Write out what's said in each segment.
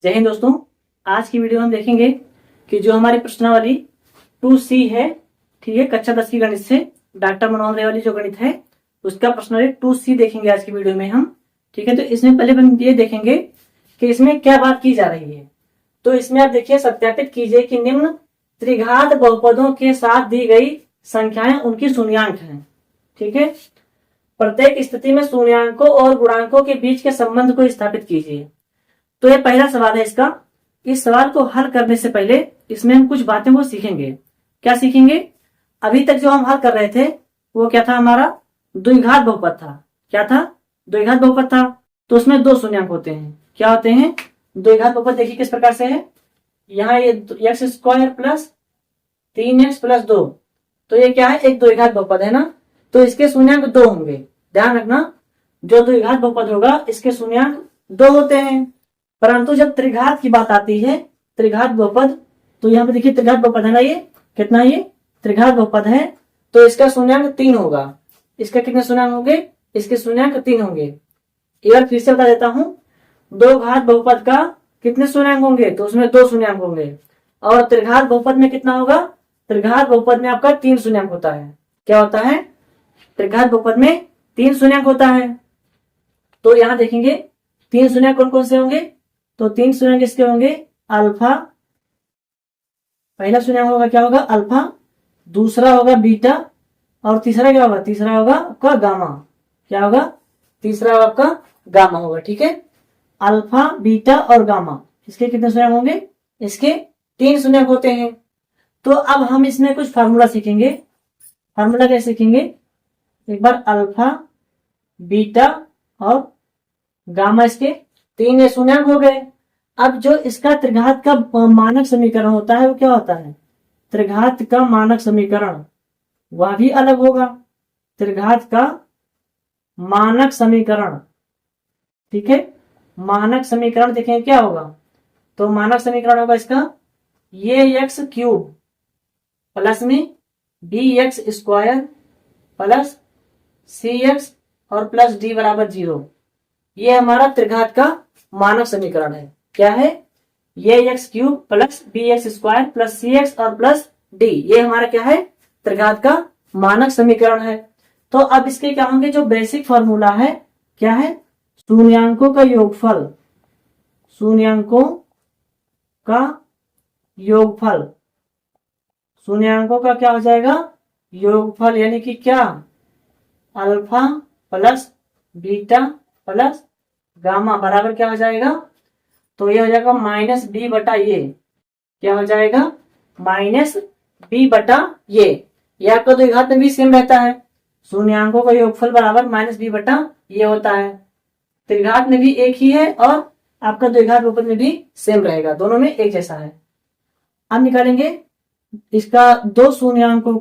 जय हिंद दोस्तों। आज की वीडियो में हम देखेंगे कि जो हमारी प्रश्नावली 2C है, ठीक है, कक्षा 10 की गणित से डॉक्टर मनोहर रे वाली जो गणित है उसका प्रश्नावली 2C देखेंगे आज की वीडियो में हम। ठीक है, तो इसमें पहले हम ये देखेंगे कि इसमें क्या बात की जा रही है। तो इसमें आप देखिए, सत्यापित कीजिए कि निम्न त्रिघात बहुपदों के साथ दी गई संख्याएं उनकी शून्यांक हैं। ठीक है, प्रत्येक स्थिति में शून्यांकों और गुणांकों के बीच के संबंध को स्थापित कीजिए। तो ये पहला सवाल है इसका। इस सवाल को हल करने से पहले इसमें हम कुछ बातें को सीखेंगे। क्या सीखेंगे? अभी तक जो हम हल कर रहे थे वो क्या था, हमारा द्विघात बहुपद था। क्या था? द्विघात बहुपद था। तो उसमें दो शून्यांक होते हैं। क्या होते हैं? द्विघात बहुपद देखिए किस प्रकार से है। यहाँ ये x square plus 3x plus 2, तो ये क्या है? एक द्विघात बहुपद है ना, तो इसके शून्यांक 2 होंगे। ध्यान रखना, जो द्विघात बहुपद होगा इसके शून्यांक 2 होते हैं। परंतु जब त्रिघात की बात आती है, त्रिघात बहुपद, तो यहाँ पे देखिए त्रिघात बहुपद है ना, ये कितना, ये त्रिघात बहुपद है, तो इसका शून्यांक 3 होगा। इसका कितने शून्यांक होंगे? इसके शून्यांक 3 होंगे। एक बार फिर से बता देता हूं, दो घात बहुपद का कितने शून्यांक होंगे? तो उसमें 2 शून्यांक होंगे। और त्रिघात बहुपद में कितना होगा? त्रिघात बहुपद में आपका 3 शून्यांक होता है। क्या होता है? त्रिघात बहुपद में 3 शून्यांक होता है। तो यहां देखेंगे 3 शून्यांक कौन कौन से होंगे। तो 3 शून्यांक इसके होंगे अल्फा, पहला शून्यांक होगा क्या होगा? अल्फा, दूसरा होगा बीटा, और तीसरा क्या होगा? तीसरा होगा आपका गामा। क्या होगा? तीसरा होगा आपका गामा होगा। ठीक है, अल्फा, बीटा और गामा, इसके कितने शून्यांक होंगे? इसके 3 शून्यांक होते हैं। तो अब हम इसमें कुछ फार्मूला सीखेंगे। फार्मूला क्या सीखेंगे? एक बार अल्फा, बीटा और गामा, इसके 3 शून्यांक हो गए। अब जो इसका त्रिघात का मानक समीकरण होता है वो क्या होता है? त्रिघात का मानक समीकरण वह भी अलग होगा। त्रिघात का मानक समीकरण, ठीक है, मानक समीकरण देखें क्या होगा। तो मानक समीकरण होगा इसका ये एक्स क्यूब प्लस में B x square plus c x और प्लस डी बराबर 0। ये हमारा त्रिघात का मानक समीकरण है। क्या है? ये x cube plus b x square plus c x और प्लस डी, ये हमारा क्या है? त्रिघात का मानक समीकरण है। तो अब इसके क्या होंगे? जो बेसिक फॉर्मूला है क्या है? शून्यांकों का योगफल, शून्यांकों का योगफल, शून्यांकों का क्या हो जाएगा? योगफल, यानी कि क्या? Alpha plus beta plus gamma बराबर क्या हो जाएगा? तो ये हो जाएगा माइनस बी बटा ये। क्या हो जाएगा? माइनस बी बटा ये। आपका द्विघात में भी सेम रहता है, शून्यांकों का योगफल बराबर माइनस बी बटा ये होता है। त्रिघात में भी एक ही है और आपका द्विघात बहुपद में भी सेम रहेगा, दोनों में एक जैसा है। अब निकालेंगे इसका दो शून्यांकों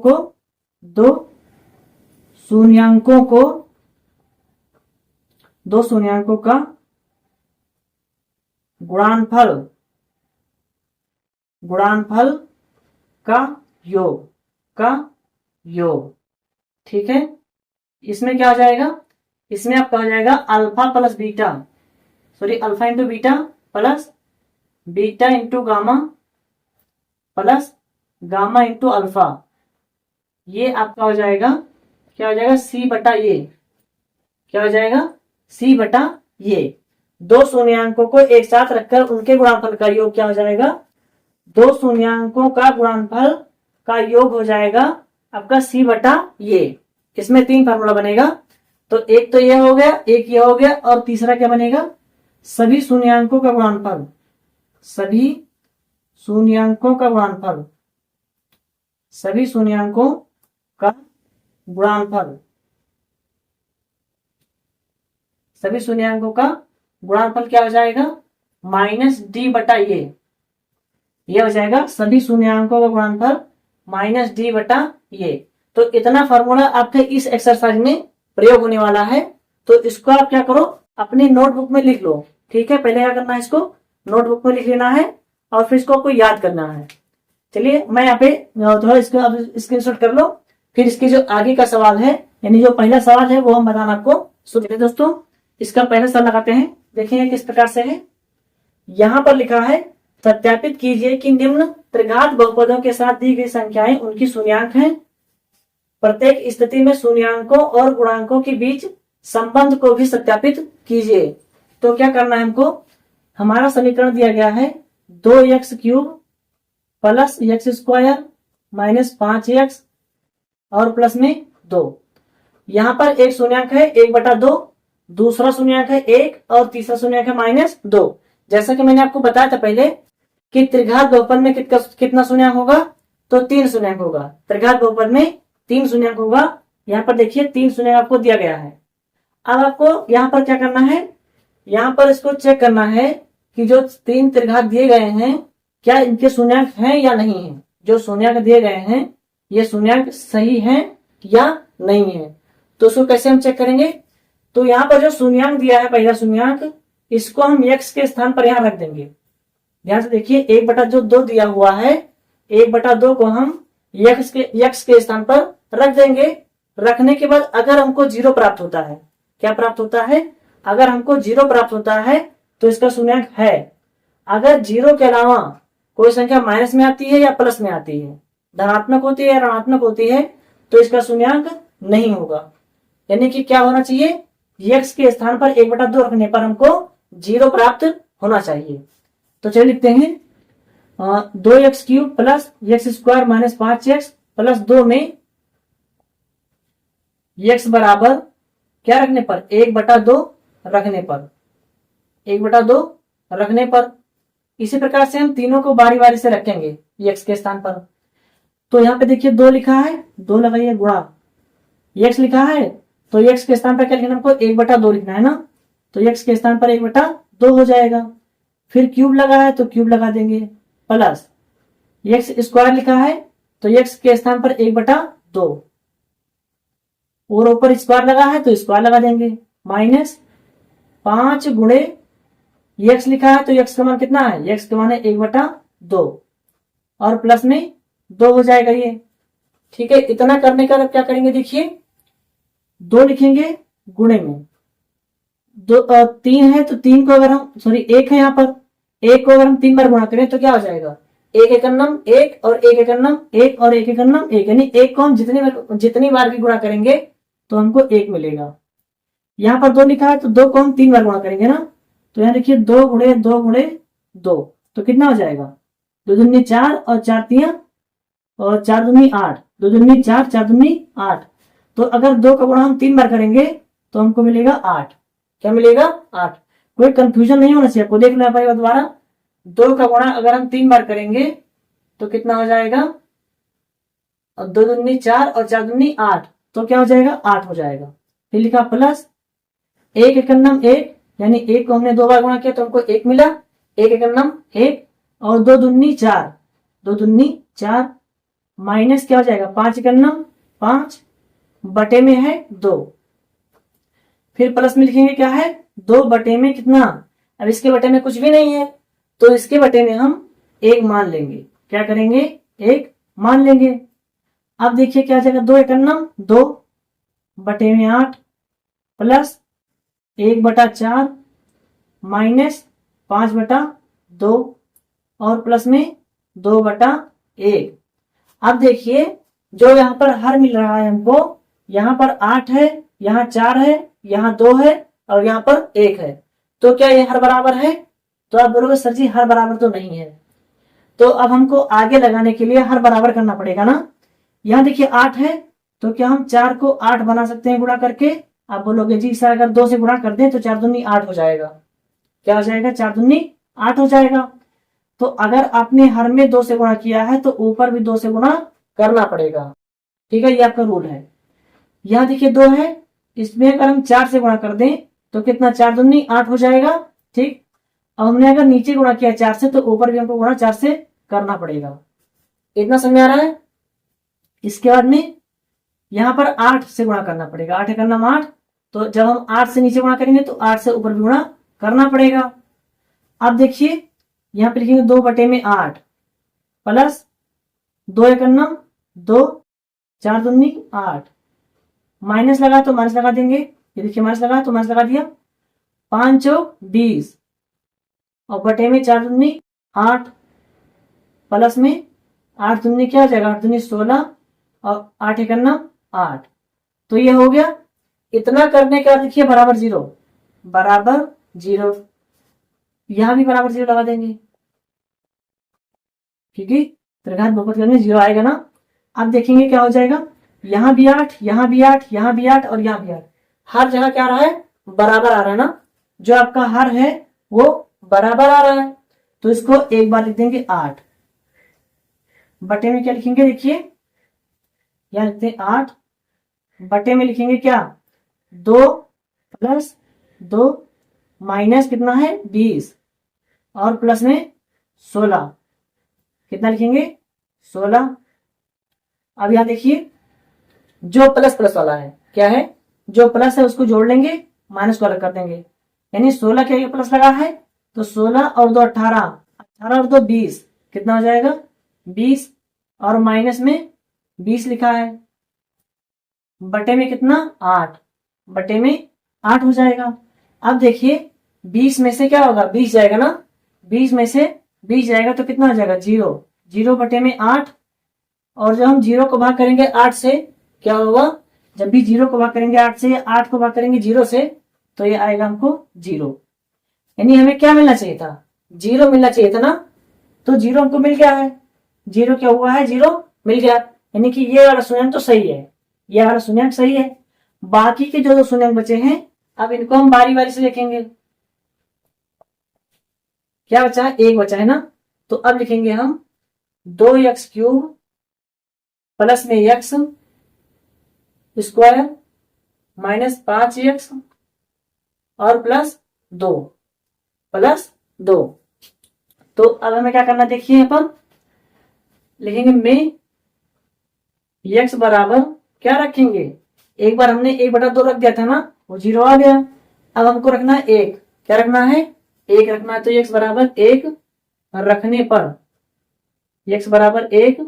का गुणनफल का योग। ठीक है, इसमें क्या हो जाएगा? इसमें आपका हो जाएगा alpha plus beta, sorry alpha into beta plus beta into gamma plus gamma into alpha. ये आपका हो जाएगा क्या हो जाएगा? सी बटा ये। क्या हो जाएगा? सी बटा ये। दो शून्यांकों को एक साथ रखकर उनके गुणनफल का योग क्या हो जाएगा? दो शून्यांकों का गुणनफल का योग हो जाएगा आपका सी बटा ये। इसमें 3 फार्मूला बनेगा। तो एक तो ये हो गया, एक ये हो गया, और तीसरा क्या बनेगा? सभी शून्यांकों का गुणनफल, सभी शून्यांकों का गुणनफल, सभी शून्यांकों का गुणनफल, सभी शून्यांकों का गुणनफल क्या हो जाएगा? माइनस डी बटा ये हो जाएगा सभी शून्यांकों का गुणनफल माइनस डी बटा ये। तो इतना फार्मूला आपके इस एक्सरसाइज में प्रयोग होने वाला है। तो इसको आप क्या करो, अपनी नोटबुक में लिख लो। ठीक है, पहले क्या करना है, इसको नोटबुक में लिख लेना है और फिर इसको आपको याद करना है। चलिए मैं यहाँ पे थोड़ा इसको आप स्क्रीनशॉट कर लो, फिर इसके जो आगे का सवाल है, यानी जो पहला सवाल है वो हम बताना आपको। दोस्तों इसका पहला सवाल लगाते हैं। देखिए किस प्रकार से है। यहां पर लिखा है सत्यापित कीजिए कि निम्न त्रिघात बहुपदों के साथ दी गई संख्याएं उनकी शून्यांक हैं। प्रत्येक स्थिति में शून्यांकों और गुणांकों के बीच संबंध को भी सत्यापित कीजिए। तो क्या करना है हमको, हमारा समीकरण दिया गया है 2x³ plus x² minus 5x और प्लस में 2। यहां पर एक शून्यांक है 1/2, दूसरा शून्यांक है 1 और तीसरा शून्यांक है -2। जैसा कि मैंने आपको बताया था पहले कि त्रिघात बहुपद में कितना शून्यांक होगा, तो 3 शून्यांक होगा। त्रिघात बहुपद में 3 शून्यांक होगा। यहाँ पर देखिए 3 शून्यांक आपको दिया गया है। अब आपको यहाँ पर क्या करना है, यहाँ पर इसको चेक करना है कि जो 3 त्रिघात दिए गए हैं क्या इनके शून्यांक हैं या नहीं है। जो शून्यांक दिए गए हैं ये शून्यांक सही हैं या नहीं है। तो उसको कैसे हम चेक करेंगे, तो यहाँ पर जो शून्यांक दिया है पहला शून्यांक, इसको हम x के स्थान पर यहाँ रख देंगे। ध्यान से देखिए 1/2 दिया हुआ है, 1/2 को हम x के स्थान पर रख देंगे। रखने के बाद अगर हमको 0 प्राप्त होता है, क्या प्राप्त होता है, अगर हमको 0 प्राप्त होता है तो इसका शून्यांक है। अगर 0 के अलावा कोई संख्या माइनस में आती है या प्लस में आती है, धनात्मक होती है या ऋणात्मक होती है, तो इसका शून्यांक नहीं होगा। यानी कि क्या होना चाहिए, x के स्थान पर 1/2 रखने पर हमको 0 प्राप्त होना चाहिए। तो चलिए लिखते हैं 2x³ plus x² minus 5x plus 2 में x बराबर क्या रखने पर, 1/2 रखने पर, 1/2 रखने पर। इसी प्रकार से हम तीनों को बारी बारी से रखेंगे x के स्थान पर। तो यहाँ पे देखिए 2 लिखा है, 2 लगाइए गुणा, x लिखा है तो x के स्थान पर क्या लिखना, हमको 1/2 लिखना है ना, तो x के स्थान पर 1/2 हो जाएगा। फिर क्यूब लगा है तो क्यूब लगा देंगे, प्लस x² लिखा है तो x के स्थान पर 1/2 और ऊपर स्क्वायर लगा है तो स्क्वायर लगा देंगे, माइनस 5 गुणे x लिखा है तो x का मान कितना है, x का मान है 1/2 और प्लस में 2 हो जाएगा ये। ठीक है, इतना करने का अब क्या करेंगे, देखिए 2 लिखेंगे गुणे में 3 है तो 3 को अगर हम 1 है, यहाँ पर 1 को अगर हम 3 बार गुणा करें तो क्या हो जाएगा, 1 एकन्नम 1 और 1 एकन्नम 1 और 1 एकन्नम 1, यानी 1 को हम जितनी बार भी गुणा करेंगे तो हमको 1 मिलेगा। यहाँ पर 2 लिखा है तो 2 को हम 3 बार गुणा करेंगे ना, तो यहाँ देखिए 2 गुणे 2 गुणे 2 तो कितना हो जाएगा, 2 दूनी 4 और 4 तियां और 4 दूनी 8, 2 दूनी 4 4 दूनी 8। तो अगर 2 का गुणा हम 3 बार करेंगे तो हमको मिलेगा 8। क्या मिलेगा, 8। कोई कंफ्यूजन नहीं होना चाहिए आपको, देख लो भाई दोबारा। 2 का गुणा अगर हम 3 बार करेंगे तो कितना हो जाएगा, 2 दूनी 4 और 4 दूनी 8, तो क्या हो जाएगा, 8 हो जाएगा। फिर लिखा प्लस 1 एकन्नम 1, यानी 1 को हमने 2 बार गुणा किया तो हमको 1 मिला, 1 एकन्नम 1 और 2 दूनी 4, 2 दूनी 4 माइनस क्या हो जाएगा, 5 एकन्नम 5 बटे में है 2। फिर प्लस में लिखेंगे क्या है, 2 बटे में कितना, अब इसके बटे में कुछ भी नहीं है तो इसके बटे में हम 1 मान लेंगे। क्या करेंगे, 1 मान लेंगे। अब देखिए क्या हो जाएगा, 2 एकन्नम 2 बटे में 8 प्लस 1/4 माइनस 5/2 और प्लस में 2/1। अब देखिए जो यहाँ पर हर मिल रहा है हमको, यहाँ पर 8 है, यहाँ 4 है, यहाँ 2 है और यहाँ पर 1 है, तो क्या ये हर बराबर है, तो आप बोलोगे सर जी हर बराबर तो नहीं है। तो अब हमको आगे लगाने के लिए हर बराबर करना पड़ेगा ना। यहाँ देखिए 8 है तो क्या हम 4 को 8 बना सकते हैं गुणा करके, आप बोलोगे जी सर अगर 2 से गुणा कर दें तो 4 दूनी 8 हो जाएगा। क्या हो जाएगा, 4 दूनी 8 हो जाएगा। तो अगर आपने हर में 2 से गुणा किया है तो ऊपर भी 2 से गुणा करना पड़ेगा। ठीक है, ये आपका रूल है। यहाँ देखिए 2 है, इसमें अगर हम 4 से गुणा कर दें तो कितना, 4 दूनी 8 हो जाएगा। ठीक, अब हमने अगर नीचे गुणा किया 4 से तो ऊपर भी हमको गुणा 4 से करना पड़ेगा। इतना समझ आ रहा है। इसके बाद में यहाँ पर 8 से गुणा करना पड़ेगा, 8 करना 8, तो जब हम 8 से नीचे गुणा करेंगे तो 8 से ऊपर भी गुणा करना पड़ेगा। अब देखिए यहाँ पे लिखेंगे 2 बटे में 8 प्लस 2 एकन्नम 2 4 दूनी 8 माइनस लगा तो माइनस लगा देंगे, ये देखिए माइनस लगा तो माइनस लगा दिया, 5 चौक 20 और बटे में 4 दूनी 8 प्लस में 8 दूनी क्या हो जाएगा, 8 दूनी 16 और 8 एकन्ना 8। तो ये हो गया। इतना करने के बाद देखिए बराबर 0, बराबर 0, यहां भी बराबर 0 लगा देंगे क्योंकि त्रिघात बहुपद करने 0 आएगा ना। अब देखेंगे क्या हो जाएगा, यहां भी 8, यहां भी 8, यहां भी 8 और यहां भी 8, हर जगह क्या आ रहा है, बराबर आ रहा है ना। जो आपका हर है वो बराबर आ रहा है, तो इसको एक बार लिख देंगे 8। बटे में क्या लिखेंगे, देखिए यहां लिखते हैं 8, बटे में लिखेंगे क्या, 2 प्लस 2 माइनस कितना है 20 और प्लस में 16, कितना लिखेंगे 16। अब यहां देखिए जो प्लस प्लस वाला है क्या है, जो प्लस है उसको जोड़ लेंगे, माइनस को अलग कर देंगे, यानी 16 के प्लस लगा है तो 16 और 2 18, 18 और 2 20, कितना हो जाएगा 20 और माइनस में 20 लिखा है, बटे में कितना 8, बटे में 8 हो जाएगा। अब देखिए 20 में से क्या होगा, 20 जाएगा ना, 20 में से 20 जाएगा तो कितना हो जाएगा 0, 0 बटे में 8। और जब हम 0 को भाग करेंगे 8 से क्या होगा, जब भी 0 को भाग करेंगे 8 से, 8 को भाग करेंगे 0 से, तो ये आएगा हमको 0। यानी हमें क्या मिलना चाहिए था, 0 मिलना चाहिए था ना, तो 0 हमको मिल गया है। 0 क्या हुआ है, 0 मिल गया, यानी कि ये वाला शून्यंक तो सही है, ये वाला शून्यंक सही है। बाकी के जो शून्यंक बचे हैं अब इनको हम बारी बारी से लिखेंगे। क्या बचा है, 1 बचा है ना, तो अब लिखेंगे हम 2x³ प्लस में x स्क्वायर माइनस 5x और प्लस 2 प्लस 2। तो अब हमें क्या करना, देखिए अपन लिखेंगे में x बराबर क्या रखेंगे, एक बार हमने 1/2 रख दिया था ना, वो 0 आ गया। अब हमको रखना है 1, क्या रखना है 1 रखना है, तो x बराबर 1 रखने पर, x बराबर 1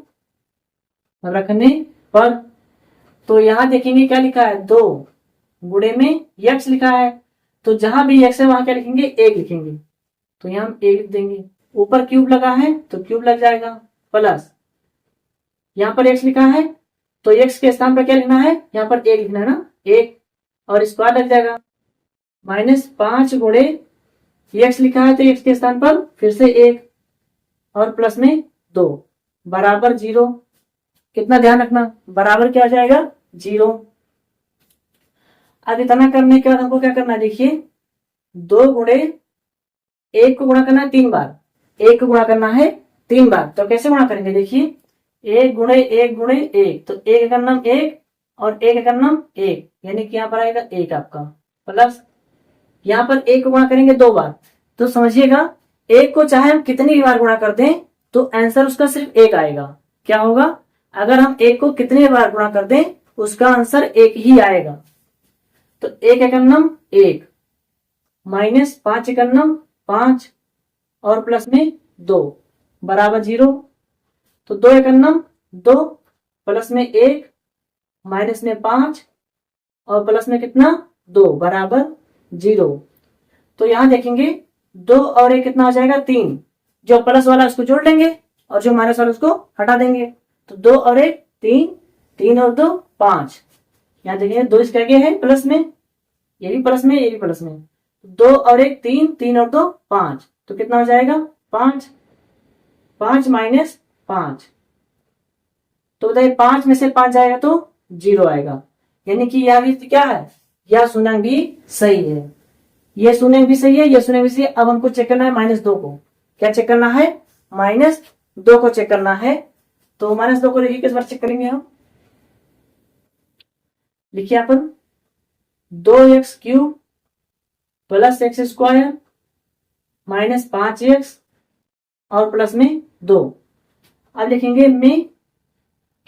रखने पर, तो यहां देखेंगे क्या लिखा है 2 गुणे में x लिखा है, तो जहां भी x है वहां क्या लिखेंगे 1 लिखेंगे, तो यहां हम 1 लिख देंगे। ऊपर क्यूब लगा है तो क्यूब लग जाएगा, प्लस यहां पर x लिखा है तो x के स्थान पर क्या लिखना है, यहां पर 1 लिखना है ना, 1 और स्क्वायर लग जाएगा, माइनस 5 गुणे x लिखा है तो x के स्थान पर फिर से 1 और प्लस में 2 बराबर 0। कितना ध्यान रखना, बराबर क्या आ जाएगा 0। अब इतना करने के बाद हमको क्या करना है, देखिए 2 गुणे 1 को गुणा करना है 3 बार, 1 को गुणा करना है 3 बार, तो कैसे गुणा करेंगे, देखिए 1 गुणे 1 गुणे 1, तो 1 का नाम 1 और 1 का नाम 1, यानी कि यहाँ पर आएगा 1 आपका, प्लस यहाँ पर 1 को गुणा करेंगे 2 बार, तो समझिएगा 1 को चाहे हम कितनी बार गुणा कर दें तो आंसर उसका सिर्फ 1 आएगा। क्या होगा, अगर हम 1 को कितनी बार गुणा कर दें उसका आंसर 1 ही आएगा। तो 1 एकन्नम 1 माइनस 5 एकन्नम 5 और प्लस में 2 बराबर 0, तो 2 एकन्नम 2 प्लस में 1 माइनस में 5 और प्लस में कितना 2 बराबर 0। तो यहां देखेंगे 2 और 1 कितना हो जाएगा 3, जो प्लस वाला उसको जोड़ लेंगे और जो माइनस वाला उसको हटा देंगे, तो 2 और 1 3, 3 और 2 5। यहां देखेंगे 2 इसके आगे है प्लस में, ये भी प्लस में ये भी प्लस में, 2 और 1 3, 3 और 2 5, तो कितना हो जाएगा 5, 5 माइनस 5, तो बताइए 5 में से 5 जाएगा तो 0 आएगा, यानी कि यह भी क्या है, यह शून्यंक भी सही है, यह शून्यंक भी सही है, यह शून्यंक भी सही है। अब हमको चेक करना है -2 को, क्या चेक करना है -2 को चेक करना है, तो -2 को लिखिए, किस बार चेक करेंगे हम, लिखिए अपन 2x³ plus x² minus 5x और प्लस में 2। अब लिखेंगे में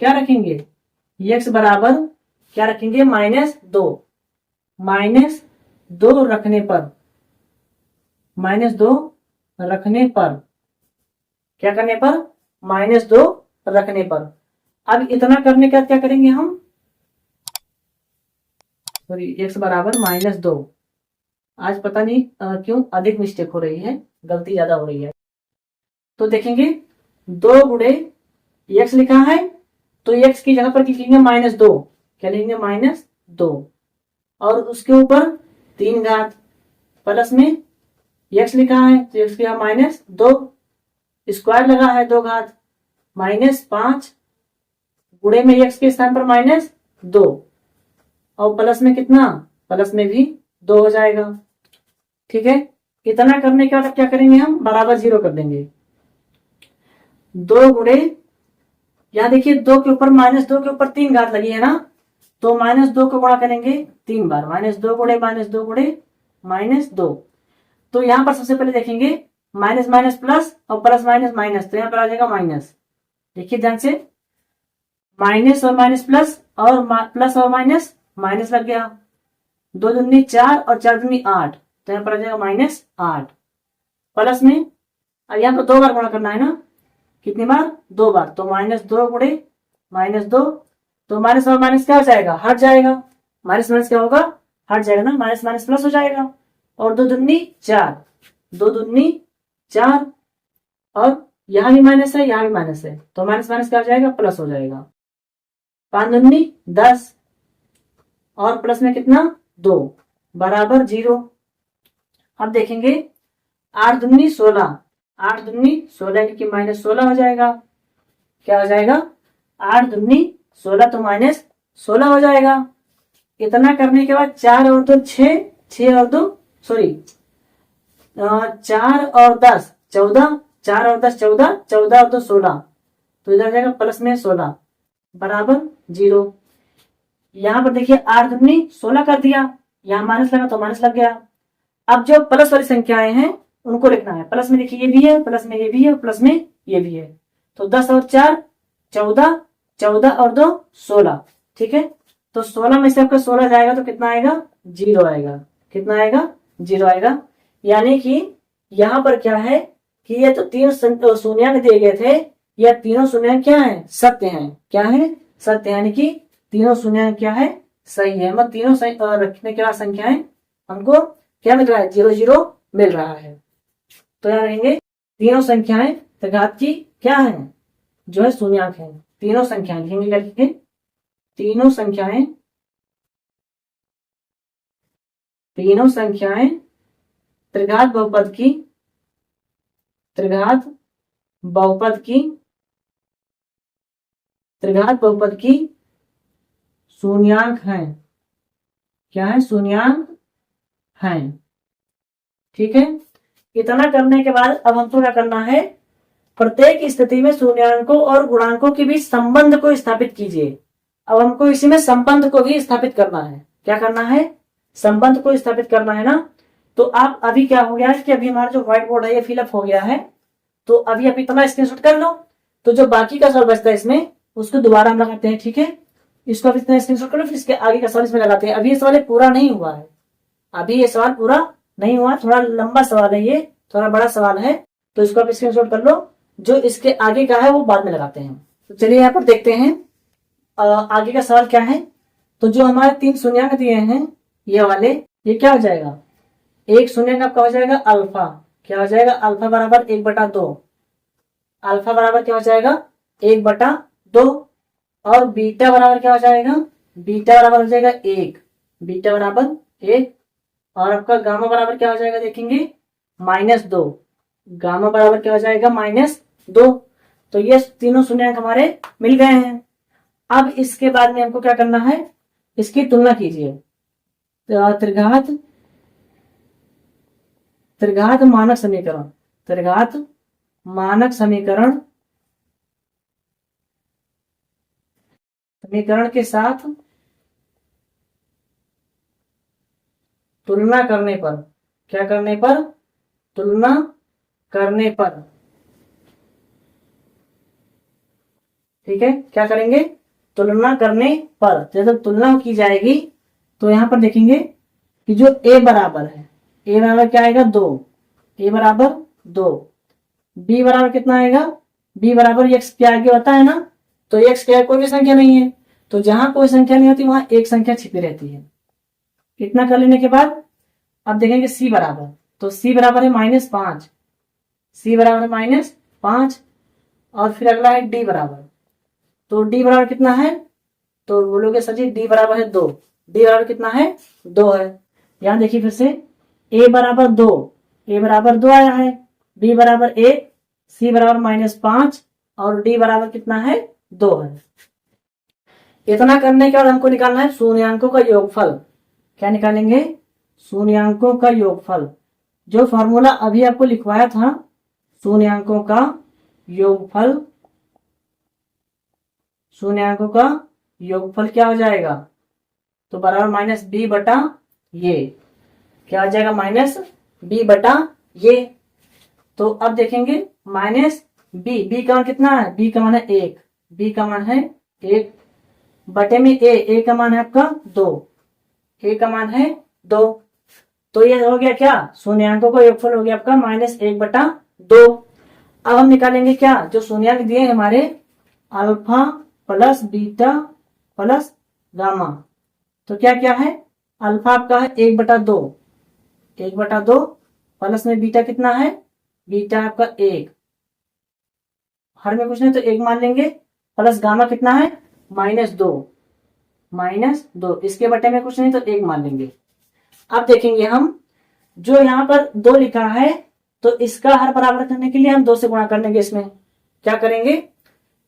क्या रखेंगे, x बराबर क्या रखेंगे -2, -2 रखने पर, -2 रखने पर, क्या करने पर -2 रखने पर। अब इतना करने के बाद क्या करेंगे हम, सॉरी x बराबर -2, आज पता नहीं क्यों अधिक मिस्टेक हो रही है, गलती ज्यादा हो रही है। तो देखेंगे 2 गुणे x लिखा है, तो x की जगह पर लिखेंगे -2। क्या लिखेंगे? -2। और उसके ऊपर 3 घात प्लस में x लिखा है, तो x की जगह -2, स्क्वायर लगा है 2 घात -5 गुणे में x के स्थान पर -2 और प्लस में कितना? प्लस में भी 2 हो जाएगा। ठीक है, इतना करने के बाद अब क्या करेंगे? हम बराबर 0 कर देंगे। 2 गुणे, यहां देखिए 2 के ऊपर -2 के ऊपर 3 घात लगी है ना, तो -2 को गुणा करेंगे 3 बार। -2 गुणे -2 गुणे -2। तो यहां पर सबसे पहले देखेंगे माइनस माइनस प्लस और प्लस माइनस माइनस, तो यहां पर आ जाएगा माइनस। देखिए ध्यान से, माइनस और माइनस प्लस और प्लस और माइनस माइनस लग गया। 2 दूनी 4 और 4 दूनी 8, तो यहां पर आ जाएगा -8 प्लस में। अब यहां पर 2 बार गुणा करना है ना, कितनी बार? 2 बार। तो -2 गुणे -2, तो माइनस और माइनस क्या हो जाएगा? हट जाएगा। माइनस माइनस क्या होगा? हट जाएगा ना, माइनस माइनस प्लस हो जाएगा। और 2 दूनी 4, 2 दूनी 4 और यहां भी माइनस है, यहां भी माइनस है, तो माइनस माइनस क्या हो जाएगा? प्लस हो जाएगा। 5 दूनी 10 और प्लस में कितना? 2 बराबर 0। अब देखेंगे 8 दूनी 16, 8 दूनी 16 क्योंकि -16 हो जाएगा। क्या हो जाएगा? 8 दूनी 16 तो -16 हो जाएगा। इतना करने के बाद 4 और 2 6, 6 और 2 सॉरी 4 और 10 14, 4 और 10 14, 14 और 2 16, तो इधर जाएगा प्लस में 16 बराबर 0। यहां पर देखिए 8 दूनी 16 कर दिया, यहां माइनस लगा तो माइनस लग गया। अब जो प्लस वाली संख्याएं हैं उनको लिखना है। प्लस में देखिए ये भी है, प्लस में ये भी है, प्लस में ये भी है, तो 10 और 4 14, 14 और 2 16। ठीक है, तो 16 में से आपका 16 जाएगा तो कितना आएगा? 0 आएगा। कितना आएगा? 0 आएगा। यानी कि यहां पर क्या है कि ये तो 3 शून्यांक दिए गए थे, यह तीनों शून्यांक क्या है? सत्य हैं। क्या है? सत्य। यानी कि तीनों शून्यांक क्या है? सही है। मतलब तीनों रखने के बाद संख्याएं हमको क्या मिल रहा है? 0 0 मिल रहा है। तो यहाँ रहेंगे तीनों संख्याएं त्रिघात की क्या है? जो है शून्यांक है। तीनों संख्याएं लिखेंगे, क्या लिखेंगे? तीनों संख्याएं, तीनों संख्याएं त्रिघात बहुपद की, त्रिघात बहुपद की, त्रिघात बहुपद की शून्यांक हैं। क्या है? शून्यांक हैं। ठीक है, इतना करने के बाद अब हमको क्या करना है? प्रत्येक स्थिति में शून्याङ्कों और गुणांकों के बीच संबंध को स्थापित कीजिए। अब हमको इसी में संबंध को भी स्थापित करना है। क्या करना है? संबंध को स्थापित करना है ना। तो आप अभी क्या हो गया है कि अभी हमारा जो व्हाइट बोर्ड है ये फिलअप हो गया है, तो अभी आप इतना स्क्रीनशॉट कर लो, तो जो बाकी का सवाल बचता है इसमें उसको दोबारा हम लगाते हैं। ठीक है, इसको अभी इतना स्क्रीनशॉट कर लो, फिर इसके आगे का सवाल इसमें लगाते हैं। अभी ये सवाल पूरा नहीं हुआ है, अभी ये सवाल पूरा नहीं हुआ, थोड़ा लंबा सवाल है, ये थोड़ा बड़ा सवाल है, तो इसको आप स्क्रीनशॉट कर लो। जो इसके आगे का है वो बाद में लगाते हैं। तो चलिए यहाँ पर देखते हैं आगे का सवाल क्या है। तो जो हमारे 3 शून्याङ्क दिए हैं ये वाले, ये क्या हो जाएगा? एक शून्याङ्क आपका हो जाएगा अल्फा। क्या हो जाएगा? अल्फा बराबर 1/2। अल्फा बराबर क्या हो जाएगा? 1/2। और बीटा बराबर क्या हो जाएगा? बीटा बराबर हो जाएगा 1। बीटा बराबर 1। और आपका गामा बराबर क्या हो जाएगा? देखेंगे -2। गामा बराबर क्या हो जाएगा? -2। तो ये तीनों शून्याङ्क हमारे मिल गए हैं। अब इसके बाद में हमको क्या करना है? इसकी तुलना कीजिए। त्रिघात, त्रिघात मानक समीकरण, त्रिघात मानक समीकरण, समीकरण के साथ तुलना करने पर, क्या करने पर? तुलना करने पर। ठीक है, क्या करेंगे? तुलना करने पर। जब तुलना की जाएगी तो यहां पर देखेंगे कि जो a बराबर है, a बराबर क्या आएगा? 2। a बराबर 2। b बराबर कितना आएगा? b बराबर x के आगे होता है ना, तो x के आगे कोई भी संख्या नहीं है, तो जहां कोई संख्या नहीं होती वहां एक संख्या छिपी रहती है। इतना कर लेने के बाद अब देखेंगे सी बराबर, तो सी बराबर है -5, सी बराबर है -5। और फिर अगला है डी बराबर, तो डी बराबर कितना है, तो बोलोगे सर जी डी बराबर है 2, डी बराबर कितना है 2 है। यहां देखिए फिर से ए बराबर 2, ए बराबर 2 आया है, बी बराबर 1, सी बराबर -5 और डी बराबर कितना है 2 है। इतना करने के बाद हमको निकालना है शून्यांकों का योगफल। क्या निकालेंगे, शून्यांकों का योगफल। जो फॉर्मूला अभी आपको लिखवाया था शून्यांकों का योगफल, शून्यांकों का योगफल क्या हो जाएगा, तो बराबर -b बटा ये, क्या हो जाएगा -b बटा ये। तो अब देखेंगे -b का मान कितना है, b का मान है 1, b का मान है 1 बटे में a का मान है आपका 2, a का मान है 2। तो ये हो गया क्या, शून्यांकों का योगफल हो गया आपका -1 बटा 2। अब हम निकालेंगे क्या, जो शून्यांक दिए हैं हमारे alpha plus beta plus gamma, तो क्या क्या है, अल्फा आपका है 1 बटा 2, 1 बटा 2 प्लस में बीटा कितना है, बीटा आपका 1, हर में कुछ नहीं तो 1 मान लेंगे, प्लस गामा कितना है -2, इसके बटे में कुछ नहीं तो 1 मान लेंगे। अब देखेंगे हम जो यहाँ पर 2 लिखा है, तो इसका हर बराबर करने के लिए हम 2 से गुणा कर देंगे। इसमें क्या करेंगे,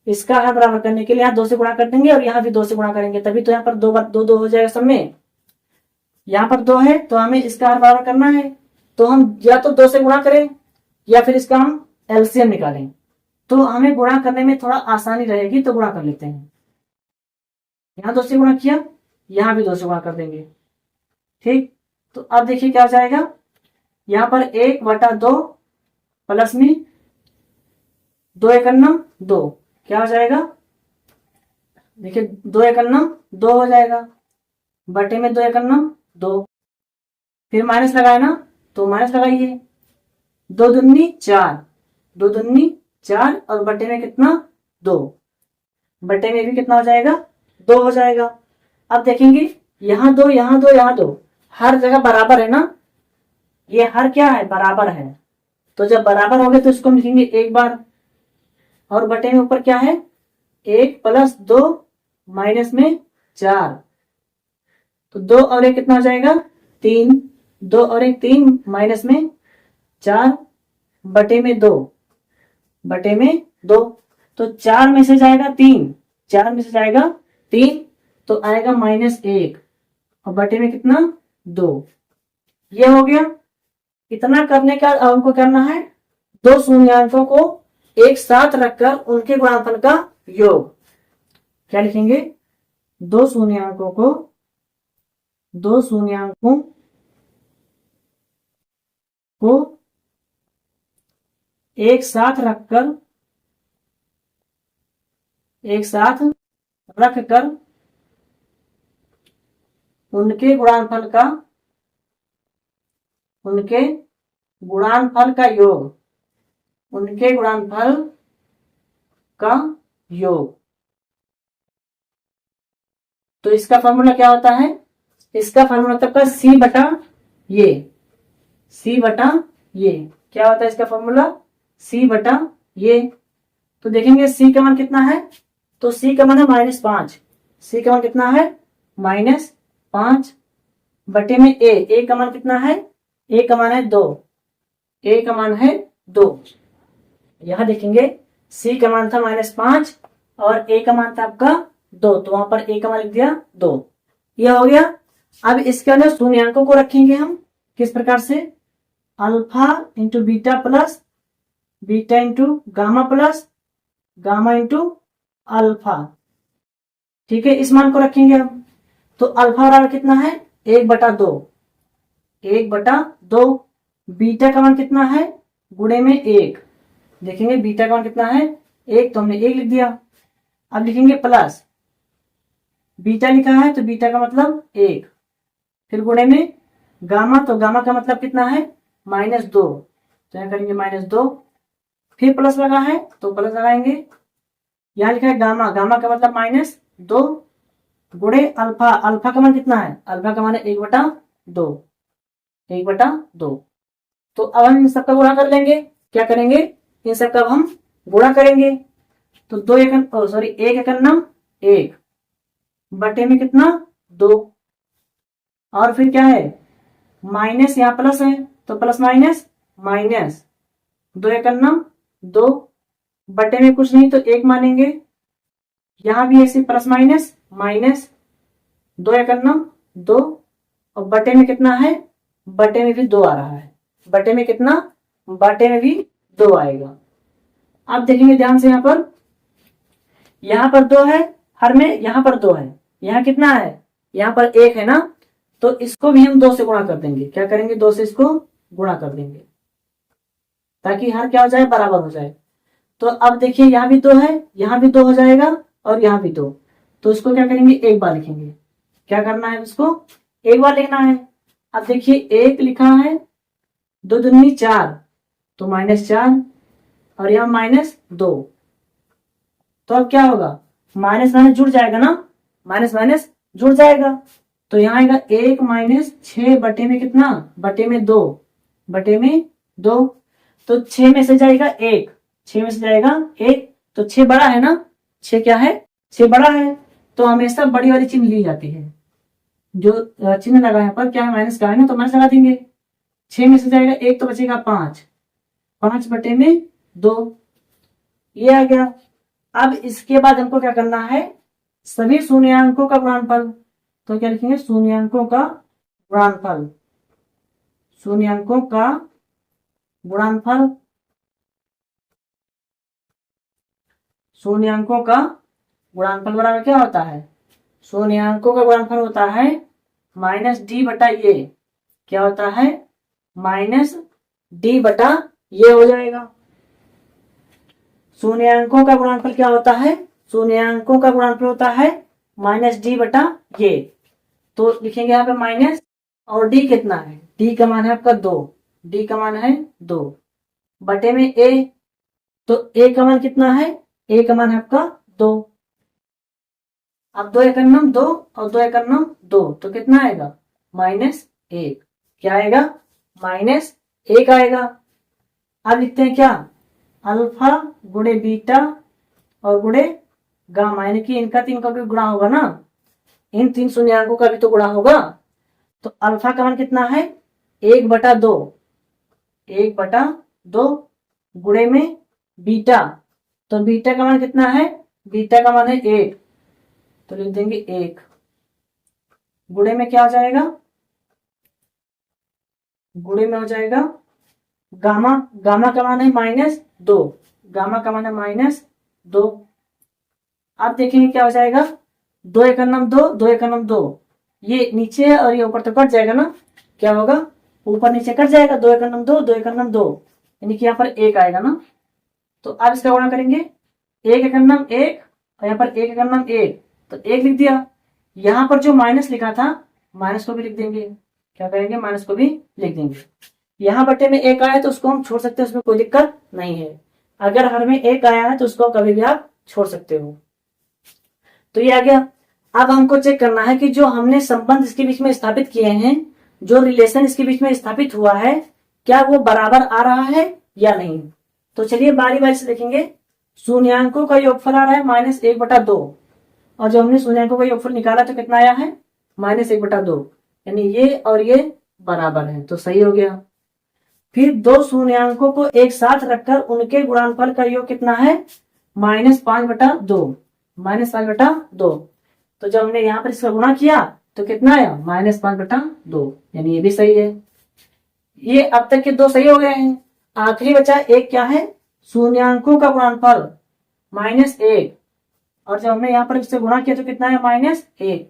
इसका हर बराबर करने के लिए यहाँ 2 से गुणा कर देंगे और यहाँ भी 2 से गुणा करेंगे, तभी तो यहाँ पर 2 हो जाएगा सब में। यहाँ पर 2 है तो हमें इसका हर बराबर करना है, तो हम या तो 2 से गुणा करें या फिर इसका हम एलसीएम निकालें, तो हमें गुणा करने में थोड़ा आसानी रहेगी, तो गुणा कर लेते हैं। यहाँ 2 से गुणा किया, यहाँ भी 2 से गुणा कर देंगे, ठीक। तो अब देखिए क्या हो जाएगा, यहाँ पर 1 बटा 2 प्लस में 2 एकन्नम 2, क्या हो जाएगा, देखिए 2 एकन्नम 2 हो जाएगा, बटे में 2 एकन्नम 2, फिर माइनस लगाए ना, तो माइनस लगाइए, 2 दूनी 4, 2 दूनी 4 और बटे में कितना 2, बटे में भी कितना हो जाएगा 2 हो जाएगा। अब देखेंगे यहाँ 2 यहाँ 2 यहाँ 2 हर जगह बराबर है ना, ये हर क्या है बराबर है, तो जब बराबर हो गए तो इसको हम लिखेंगे 1 बार, और बटे में ऊपर क्या है 1 प्लस 2 माइनस में 4, तो 2 और 1 कितना हो जाएगा 3, 2 और 1 3 माइनस में 4 बटे में 2, बटे में 2, तो 4 में से जाएगा 3, 4 में से जाएगा 3, तो आएगा -1 और बटे में कितना 2। ये हो गया। इतना करने का अब हमको करना है 2 शून्यांकों को एक साथ रखकर उनके गुणनफल का योग। क्या लिखेंगे, 2 शून्यांकों को, 2 शून्यांकों को एक साथ रखकर, एक साथ रखकर उनके गुणनफल का, उनके गुणनफल का योग, उनके गुणनफल का योग। तो इसका फॉर्मूला क्या होता है, इसका फॉर्मूला तब सी बटा ये, सी बटा ये, क्या होता है इसका फॉर्मूला सी बटा ये। तो देखेंगे सी का मान कितना है, तो सी का मान है -5, सी का मान कितना है -5 बटे में ए का मान कितना है, ए का मान है 2, ए का मान है 2। यहां देखेंगे सी का मान था -5 और ए का मान था आपका 2, तो वहां पर ए का मान लिख दिया 2। यह हो गया। अब इसके अंदर शून्यांकों को रखेंगे हम किस प्रकार से, alpha into beta plus beta into gamma plus gamma into alpha, ठीक है, इस मान को रखेंगे हम। तो अल्फा बराबर कितना है 1 बटा 2, 1 बटा 2, बीटा का मान कितना है गुणे में 1, देखेंगे बीटा का मान कितना है 1, तो हमने 1 लिख दिया। अब लिखेंगे प्लस, बीटा लिखा है तो बीटा का मतलब 1, फिर गुणे में गामा, तो गामा का मतलब कितना है -2, तो यहाँ करेंगे -2, फिर प्लस लगा है तो प्लस लगाएंगे, यहाँ लिखा है गामा, गामा का मतलब -2 गुणे अल्फा, अल्फा का मान कितना है, अल्फा का मान है 1 बटा 2, 1/2। तो अब हम इन सबका गुणा कर लेंगे। क्या करेंगे, इन सबका अब हम गुणा करेंगे। तो 1 1 बटे में कितना 2, और फिर क्या है माइनस, यहाँ प्लस है तो प्लस माइनस माइनस, 2 बटे में कुछ नहीं तो 1 मानेंगे, यहां भी ऐसे प्लस माइनस माइनस, 2 और बटे में कितना है, बटे में भी 2 आ रहा है, बटे में कितना, बटे में भी 2 आएगा। अब देखेंगे ध्यान से, यहां पर 2 है हर में, यहां पर 2 है, यहां कितना है, यहां पर 1 है ना, तो इसको भी हम 2 से गुणा कर देंगे। क्या करेंगे, 2 से इसको गुणा कर देंगे ताकि हर क्या हो जाए, बराबर हो जाए। तो अब देखिए यहां भी 2 है, यहां भी 2 हो जाएगा और यहां भी 2, तो इसको क्या करेंगे, एक बार लिखेंगे। क्या करना है, इसको एक बार लिखना है। अब देखिए 1 लिखा है, 2 दूनी 4 तो -4, और यहाँ -2, तो अब क्या होगा, माइनस माइनस जुड़ जाएगा ना, माइनस माइनस जुड़ जाएगा, तो यहाँ आएगा 1 - 6 बटे में कितना, बटे में 2, बटे में 2, तो 6 में से जाएगा 1, 6 में से जाएगा 1, तो 6 बड़ा है ना, 6 क्या है, 6 बड़ा है, तो हमेशा बड़ी वाली चिन्ह ली जाती है। जो चिन्ह लगा है पर क्या है, माइनस का है ना, तो माइनस लगा देंगे। 6 में से जाएगा 1 तो बचेगा 5, 5 बटे में 2, ये आ गया। अब इसके बाद हमको क्या करना है, सभी शून्याङ्कों का गुणनफल। तो क्या लिखेंगे, शून्याङ्कों का गुणनफल, शून्याङ्कों का गुणनफल, शून्याङ्कों का गुणनफल बराबर क्या होता है, शून्याङ्कों का गुणनफल होता है -d बटा ये, क्या होता है, -d बटा ये हो जाएगा। शून्याङ्कों का गुणनफल क्या होता है, शून्याङ्कों का गुणनफल होता है -d बटा ये, तो लिखेंगे यहाँ पे माइनस, और d कितना है, d का मान है आपका 2, d का मान है 2 बटे में a, तो a का मान कितना है, a का मान है आपका 2। अब 2 एकम 2 और 2 एकम 2, तो कितना आएगा, -1, क्या आएगा, -1 आएगा। अब लिखते हैं क्या, अल्फा गुणे बीटा और गुणे गामा, यानी कि इनका 3 का भी गुणा होगा ना, इन 3 शून्याङ्कों का भी तो गुणा होगा। तो अल्फा का मान कितना है, 1/2, 1/2 गुणे में बीटा, तो बीटा का मान कितना है, बीटा का मान है 1, तो लिख देंगे 1, गुणे में क्या हो जाएगा, गुणे में हो जाएगा गामा, गामा का मान है -2, गामा का मान है -2। अब देखेंगे क्या हो जाएगा, 2 एकम 2, 2 एकम 2, ये नीचे है और ये ऊपर तो कट जाएगा ना, क्या होगा, ऊपर नीचे कट जाएगा, 2 एकम 2, 2 एकम 2, यानी कि यहाँ पर 1 आएगा ना। तो अब इसका गुणा करेंगे, 1 एकम 1 और यहाँ पर 1 एकम 1, तो 1 लिख दिया। यहाँ पर जो माइनस लिखा था, माइनस को भी लिख देंगे। क्या करेंगे, माइनस को भी लिख देंगे। यहाँ बटे में 1 आया तो उसको हम छोड़ सकते हैं, उसमें कोई दिक्कत नहीं है। अगर हर में 1 आया है तो उसको कभी भी आप छोड़ सकते हो। तो ये आ गया। अब हमको चेक करना है कि जो हमने संबंध इसके बीच में स्थापित किए हैं, जो रिलेशन इसके बीच में स्थापित हुआ है, क्या वो बराबर आ रहा है या नहीं। तो चलिए बारी बारी से देखेंगे। शून्याङ्कों का योगफल आ रहा है -1/2, और जो हमने शून्याङ्कों का योगफल निकाला तो कितना आया है, -1/2, यानी ये और ये बराबर है, तो सही हो गया। फिर 2 शून्याङ्कों को एक साथ रखकर उनके गुणनफल का योग कितना है, -5/2, -5/2। तो जब हमने यहाँ पर इसका गुणा किया तो कितना आया, -5/2, यानी ये भी सही है। ये अब तक के 2 सही हो गए हैं। आखिरी बचा एक, क्या है, शून्याङ्कों का गुणनफल -1, और जब हमने यहाँ पर इससे गुणा किया तो कितना है, -1,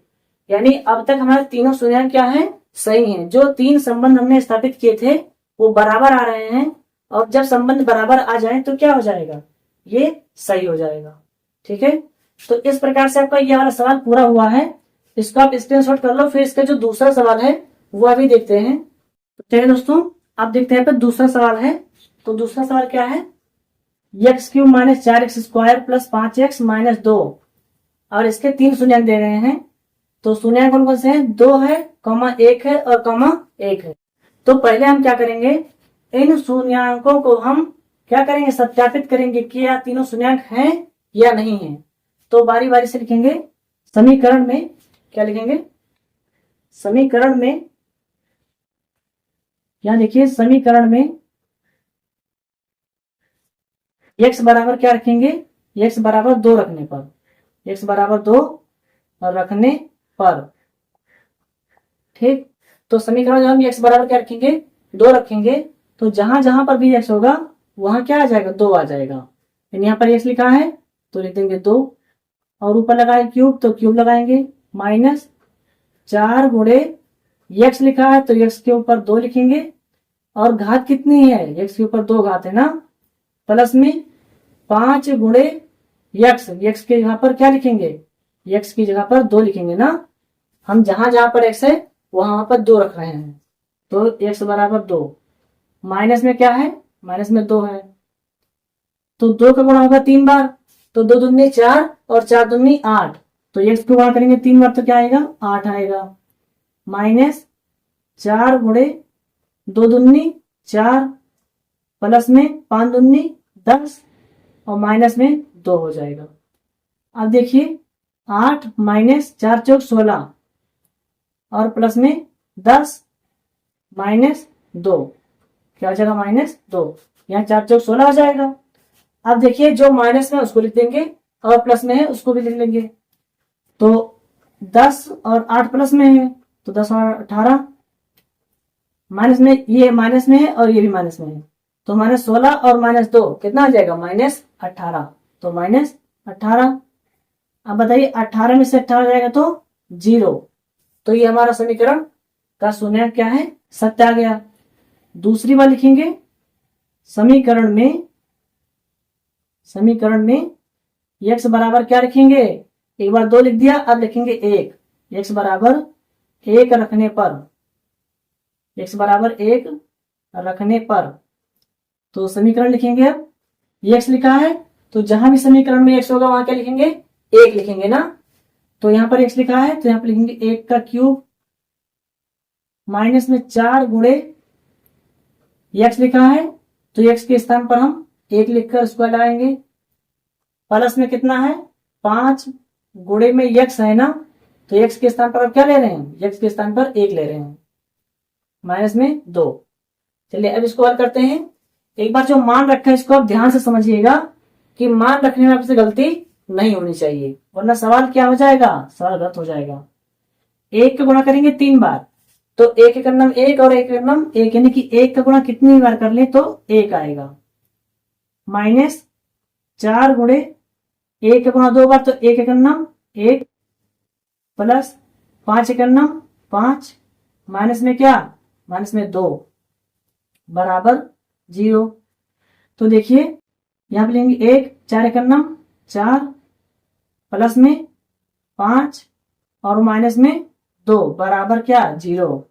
यानी अब तक हमारे तीनों शून्याङ्क क्या है, सही हैं। जो 3 संबंध हमने स्थापित किए थे वो बराबर आ रहे हैं, और जब संबंध बराबर आ जाए तो क्या हो जाएगा, ये सही हो जाएगा। ठीक है, तो इस प्रकार से आपका ये वाला सवाल पूरा हुआ है। इसको आप स्क्रीनशॉट कर लो। फिर इसका जो दूसरा सवाल है वो अभी देखते हैं। तो चलिए दोस्तों, आप देखते हैं, दूसरा सवाल है। तो दूसरा सवाल क्या है, x³ - 4x² + 5x - 2, और इसके 3 शून्याङ्क दे रहे हैं। तो शून्याङ्क कौन कौन से हैं, 2 है, 1 है और 1 है। तो पहले हम क्या करेंगे, इन शून्यांकों को हम क्या करेंगे, सत्यापित करेंगे कि या तीनों शून्यांक हैं या नहीं है। तो बारी बारी से लिखेंगे। समीकरण में क्या लिखेंगे, समीकरण में यहां देखिए, समीकरण में x बराबर क्या रखेंगे, x बराबर 2 रखने पर, x बराबर 2 रखने पर, ठीक। तो समीकरण में हम x बराबर क्या रखेंगे, 2 रखेंगे। तो जहां जहां पर भी x होगा वहां क्या आ जाएगा, 2 आ जाएगा। यहाँ पर x लिखा है तो लिख देंगे 2, और ऊपर लगाए क्यूब तो क्यूब लगाएंगे, माइनस 4 गुणे x लिखा है तो x के ऊपर 2 लिखेंगे, और घात कितनी है, x के ऊपर 2 घात है ना, प्लस में 5 गुणे x के जगह पर क्या लिखेंगे, x की जगह पर 2 लिखेंगे ना। हम जहां जहां पर x है वहां पर 2 रख रहे हैं, तो x बराबर 2, माइनस में क्या है, माइनस में 2 है, तो 2 का गुणा होगा 3 बार, तो 2 दूनी 4 और 4 दूनी 8, तो x को गुणा करेंगे 3 बार तो क्या आएगा, 8 आएगा, माइनस 4 गुणे 2 दूनी 4, प्लस में 5 दूनी 10, और माइनस में 2 हो जाएगा। अब देखिए 8 माइनस 4 चौक 16, और प्लस में 10 माइनस 2, क्या हो जाएगा, माइनस 2, यहाँ 4 चौक 16 हो जाएगा। अब देखिए जो माइनस में है उसको लिख देंगे, और प्लस में है उसको भी लिख लेंगे। तो 10 और 8 प्लस में है तो 10 और 18, माइनस में, ये माइनस में है और ये भी माइनस में है, तो माइनस 16 और माइनस 2 कितना आ जाएगा, माइनस 18, तो माइनस 18। अब बताइए 18 में से 18 जाएगा तो 0, तो ये हमारा समीकरण का शून्यांक क्या है, सत्य आ गया। दूसरी बार लिखेंगे, समीकरण में x बराबर क्या रखेंगे, एक बार 2 लिख दिया, अब लिखेंगे 1, x बराबर 1 रखने पर, x बराबर 1 रखने पर, तो समीकरण लिखेंगे। अब x लिखा है तो जहां भी समीकरण में x होगा वहां क्या लिखेंगे, 1 लिखेंगे ना। तो यहां पर x लिखा है तो यहां पर लिखेंगे 1 का क्यूब, माइनस में 4 गुणे x लिखा है तो x के स्थान पर हम 1 लिखकर स्क्वायर लगाएंगे, प्लस में कितना है 5 गुणे में x है ना, तो x के स्थान पर अब क्या ले रहे हैं, x के स्थान पर 1 ले रहे हैं, माइनस में 2। चलिए अब इसको हल करते हैं। एक बार जो मान रखा है इसको आप ध्यान से समझिएगा कि मान रखने में आपसे गलती नहीं होनी चाहिए, वरना सवाल क्या हो जाएगा, सवाल गलत हो जाएगा। 1 का गुणा करेंगे 3 बार, तो 1 के कर्नम 1 और 1 के कर्नम 1, यानी कि 1 का गुणा कितनी बार कर ले तो 1 आएगा, माइनस 4 गुणे 1 का गुणा 2 बार तो 1 के कर्नम 1, प्लस 5 के कर्नम 5, माइनस में क्या, माइनस में 2 बराबर 0। तो देखिए यहां पे लेंगे 1, 4 के कर्नम 4, प्लस में 5 और माइनस में 2 बराबर क्या, 0।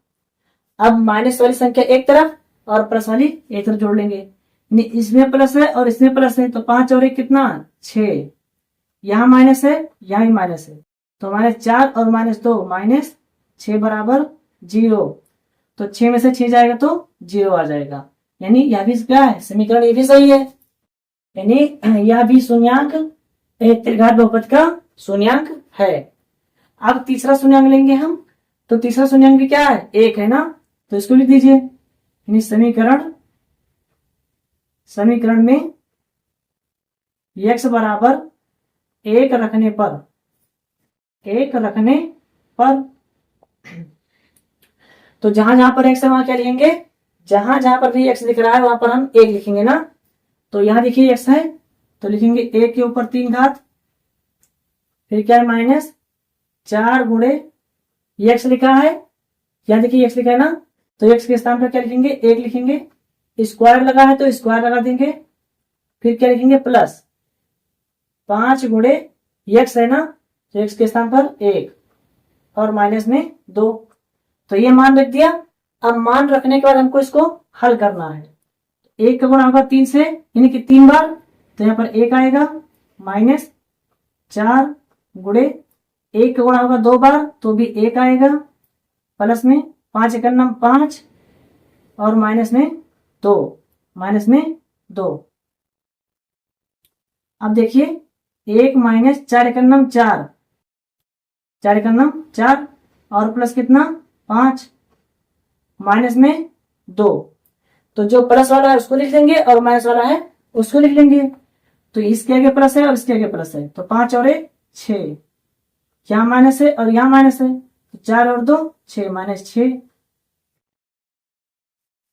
अब माइनस वाली संख्या एक तरफ और प्लस वाली एक तरफ जोड़ लेंगे, इसमें प्लस है और इसमें प्लस है, तो 5 और 1 कितना, 6, यहां माइनस है यहां भी माइनस है, तो माइनस 4 और माइनस 2 माइनस 6 बराबर 0। तो 6 में से 6 जाएगा तो 0 आ जाएगा, यानी यह भी क्या है, समीकरण ये भी सही है, यानी यह भी शून्यांक एक त्रिघात बहुपद का शून्यांक है। अब तीसरा शून्यांक लेंगे हम, तो तीसरा शून्यांक भी क्या है, 1 है ना, तो इसको लिख दीजिए, यानी समीकरण में x बराबर 1 रखने पर, तो जहां जहां पर x है वहां क्या लिखेंगे, जहां जहां पर भी x दिख रहा है वहां पर हम 1 लिखेंगे ना। तो यहां देखिए x है तो लिखेंगे 1 के ऊपर 3 घात, फिर क्या है माइनस 4 गुणे x लिखा है, यहां देखिए x लिखा है ना, तो x के स्थान पर क्या लिखेंगे, 1 लिखेंगे, स्क्वायर लगा है तो स्क्वायर लगा देंगे, फिर क्या लिखेंगे प्लस 5 गुणे x है ना, तो x के स्थान पर 1 और माइनस में 2, तो ये मान रख दिया। अब मान रखने के बाद हमको इसको हल करना है। 1 का गुणा होगा 3 से, यानी कि 3 बार, तो यहाँ पर 1 आएगा, माइनस 4 गुणे 1 का गुणा होगा 2 बार तो भी 1 आएगा, प्लस में 5 एकम 5, और माइनस में 2, माइनस में 2। अब देखिए 1 माइनस 4 एकम 4, 4 एकम 4 और प्लस कितना 5, माइनस में 2। तो जो प्लस वाला है उसको लिख लेंगे और माइनस वाला है उसको लिख लेंगे। तो इसके आगे प्लस है और इसके आगे प्लस है, तो 5 और 1 6, यहाँ माइनस है और यहाँ माइनस है, तो 4 और 2 6, माइनस 6।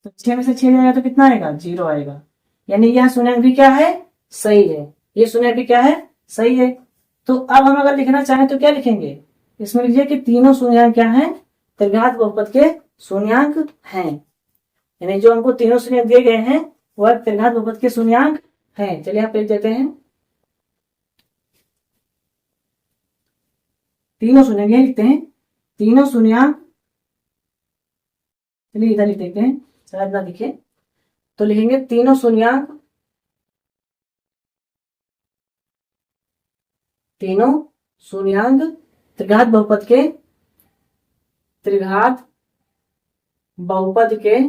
तो 6 में से 6 जाएगा तो कितना आएगा 0 आएगा। यानी यह शून्यंक भी क्या है सही है, ये शून्यंक भी क्या है सही है। तो अब हम अगर लिखना चाहें तो क्या लिखेंगे, इसमें लिखिए कि तीनों शून्यंक क्या है त्रिघात बहुपद के शून्यंक हैं। यानी जो हमको तीनों शून्यंक दिए गए हैं वह त्रिघात बहुपद के शून्यंक हैं। चलिए यहाँ पे लिख देते हैं तीनों शून्यंक, ये लिखते हैं तीनों शून्यंक। चलिए इधर लिख देते हैं, शायद ना लिखे, तो लिखेंगे तीनों शून्यंक, तीनों शून्यंक त्रिघात बहुपद के, त्रिघात बहुपद के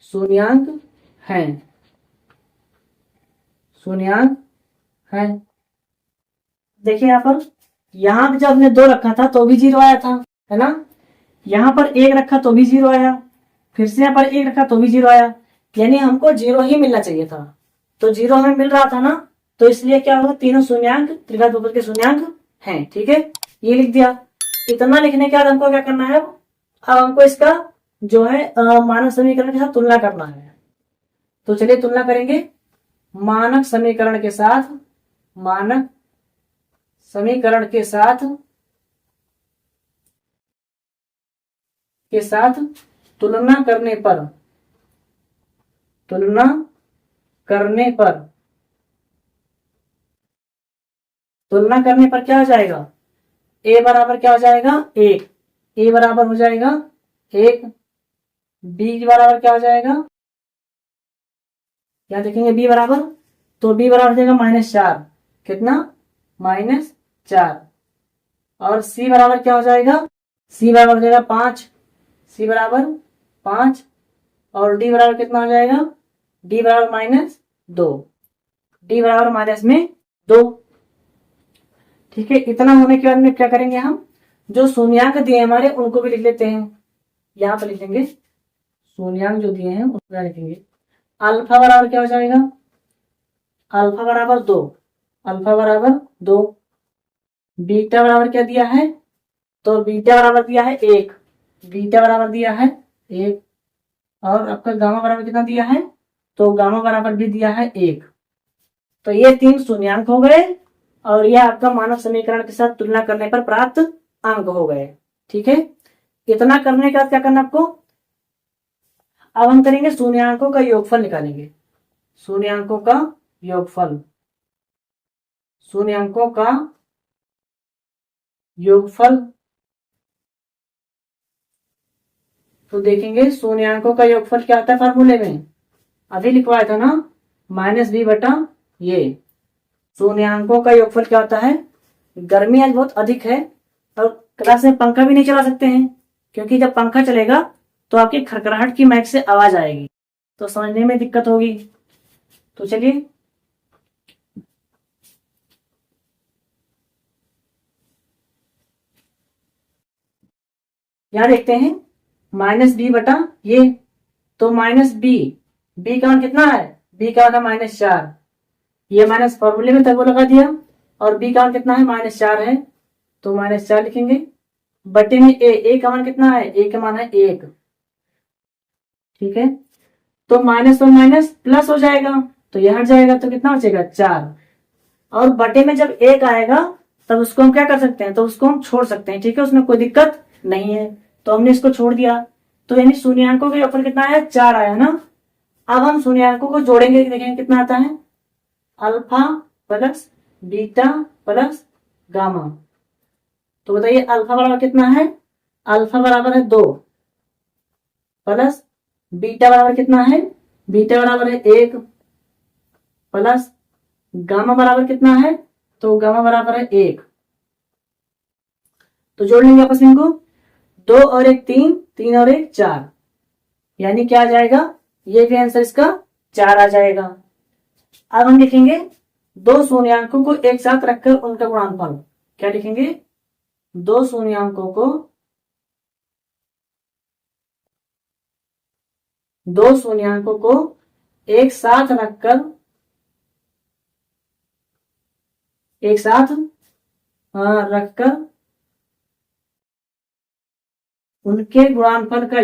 शून्यंक हैं, शून्यंक हैं। देखिए यहाँ पर, यहाँ पे जब हमने 2 रखा था तो भी 0 आया था, है ना। यहाँ पर 1 रखा तो भी 0 आया, फिर से यहाँ पर 1 रखा तो भी 0 आया। यानी हमको 0 ही मिलना चाहिए था, तो 0 हमें मिल रहा था ना, तो इसलिए क्या होगा तीनों शून्यंक त्रिघात बहुपद के शून्यंक हैं। ठीक है, ये लिख दिया। इतना लिखने के बाद हमको क्या करना है, अब हमको इसका जो है मानक समीकरण के साथ तुलना करना है। तो चलिए तुलना करेंगे मानक समीकरण के साथ, मानक समीकरण के साथ तुलना करने पर, तुलना करने पर, तुलना करने पर क्या हो जाएगा, a बराबर क्या हो जाएगा 1, a बराबर हो जाएगा 1, b बराबर क्या हो जाएगा, क्या देखेंगे b बराबर, तो b बराबर हो जाएगा -4, कितना -4। और c बराबर क्या हो जाएगा, c बराबर हो जाएगा 5, c बराबर 5। और d बराबर कितना हो जाएगा, d बराबर -2, d बराबर -2। ठीक है, इतना होने के बाद में क्या करेंगे, हम जो शून्यंक दिए हमारे उनको भी लिख लेते हैं। यहाँ पर लिखेंगे शून्यंक जो दिए हैं उसको लिखेंगे। अल्फा बराबर क्या हो जाएगा, अल्फा बराबर 2, अल्फा बराबर 2। बीटा बराबर क्या दिया है, तो बीटा बराबर दिया है 1, बीटा बराबर दिया है 1। और आपका गामा बराबर कितना दिया है, तो गामा बराबर भी दिया है 1। तो ये 3 शून्यंक हो गए और यह आपका मानक समीकरण के साथ तुलना करने पर प्राप्त अंक हो गए। ठीक है, इतना करने के बाद क्या करना आपको, अब हम करेंगे शून्यंकों का योगफल निकालेंगे, शून्यंकों का योगफल, शून्यंकों का योगफल। तो देखेंगे शून्यंकों का योगफल क्या आता है फॉर्मूले में, अभी लिखवाया था ना, -b बटा ये। शून्यंकों का योगफल क्या होता है, गर्मी आज बहुत अधिक है और क्लास में पंखा भी नहीं चला सकते हैं, क्योंकि जब पंखा चलेगा तो आपकी खड़खड़ाहट की माइक से आवाज आएगी, तो समझने में दिक्कत होगी। तो चलिए यहां देखते हैं -b बटा ये, तो -b का मान कितना है, b का मान है -4, ये माइनस फॉर्मूले में तब वो लगा दिया, और b का मान कितना है -4 है, तो -4 लिखेंगे बटे में a का मान कितना है, a का मान है 1। ठीक है, तो माइनस और माइनस प्लस हो जाएगा, तो यह हट जाएगा, तो कितना बचेगा 4। और बटे में जब 1 आएगा तब उसको हम क्या कर सकते हैं, तो उसको हम छोड़ सकते हैं। ठीक है, उसमें कोई दिक्कत नहीं है, तो हमने इसको छोड़ दिया। तो यानी शून्यंकों का योगफल कितना आया, 4 आया ना। अब हम शून्यंकों को जोड़ेंगे, देखेंगे कितना आता है, alpha plus beta plus gamma. तो बताइए अल्फा बराबर कितना है, अल्फा बराबर है 2, प्लस बीटा बराबर कितना है, बीटा बराबर है 1, प्लस गामा बराबर कितना है, तो गामा बराबर है 1। तो जोड़ लेंगे आपस में इनको, 2 और 1 3, 3 और 1 4, यानी क्या आ जाएगा, ये भी आंसर इसका 4 आ जाएगा। अब हम लिखेंगे दो शून्यांकों को एक साथ रखकर उनका गुणनफल। क्या लिखेंगे, दो शून्यांकों को एक साथ रखकर उनके गुणनफल का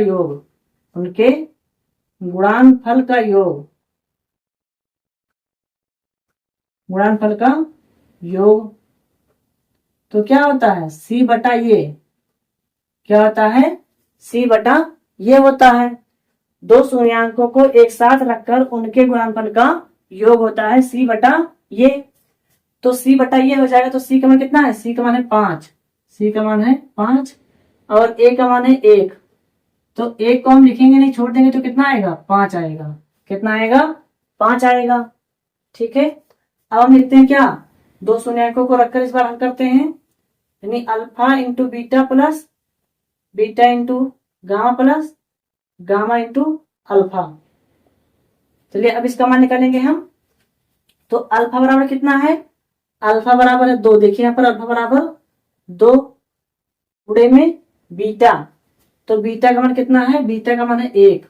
योग, तो क्या होता है, सी बटा ये, क्या होता है, सी बटा ये होता है। दो शून्यांकों को एक साथ रखकर उनके गुणनफल का योग होता है सी बटा ये, तो सी बटा ये हो जाएगा। तो सी का मान कितना है, सी का मान है 5, सी का मान है 5 और ए का मान है 1, तो 1 को हम लिखेंगे नहीं, छोड़ देंगे तो कितना आएगा, 5 आएगा। कितना आएगा, 5 आएगा। ठीक है, अब हम लिखते हैं क्या, दो शून्यांकों को रखकर इस बार हल करते हैं, यानी alpha into beta plus beta into gamma plus gamma into alpha. चलिए अब इसका मान निकालेंगे हम। तो अल्फा बराबर कितना है, अल्फा बराबर है 2, देखिए यहाँ पर अल्फा बराबर 2 गुणे में बीटा, तो बीटा का मान कितना है, बीटा का मान है 1।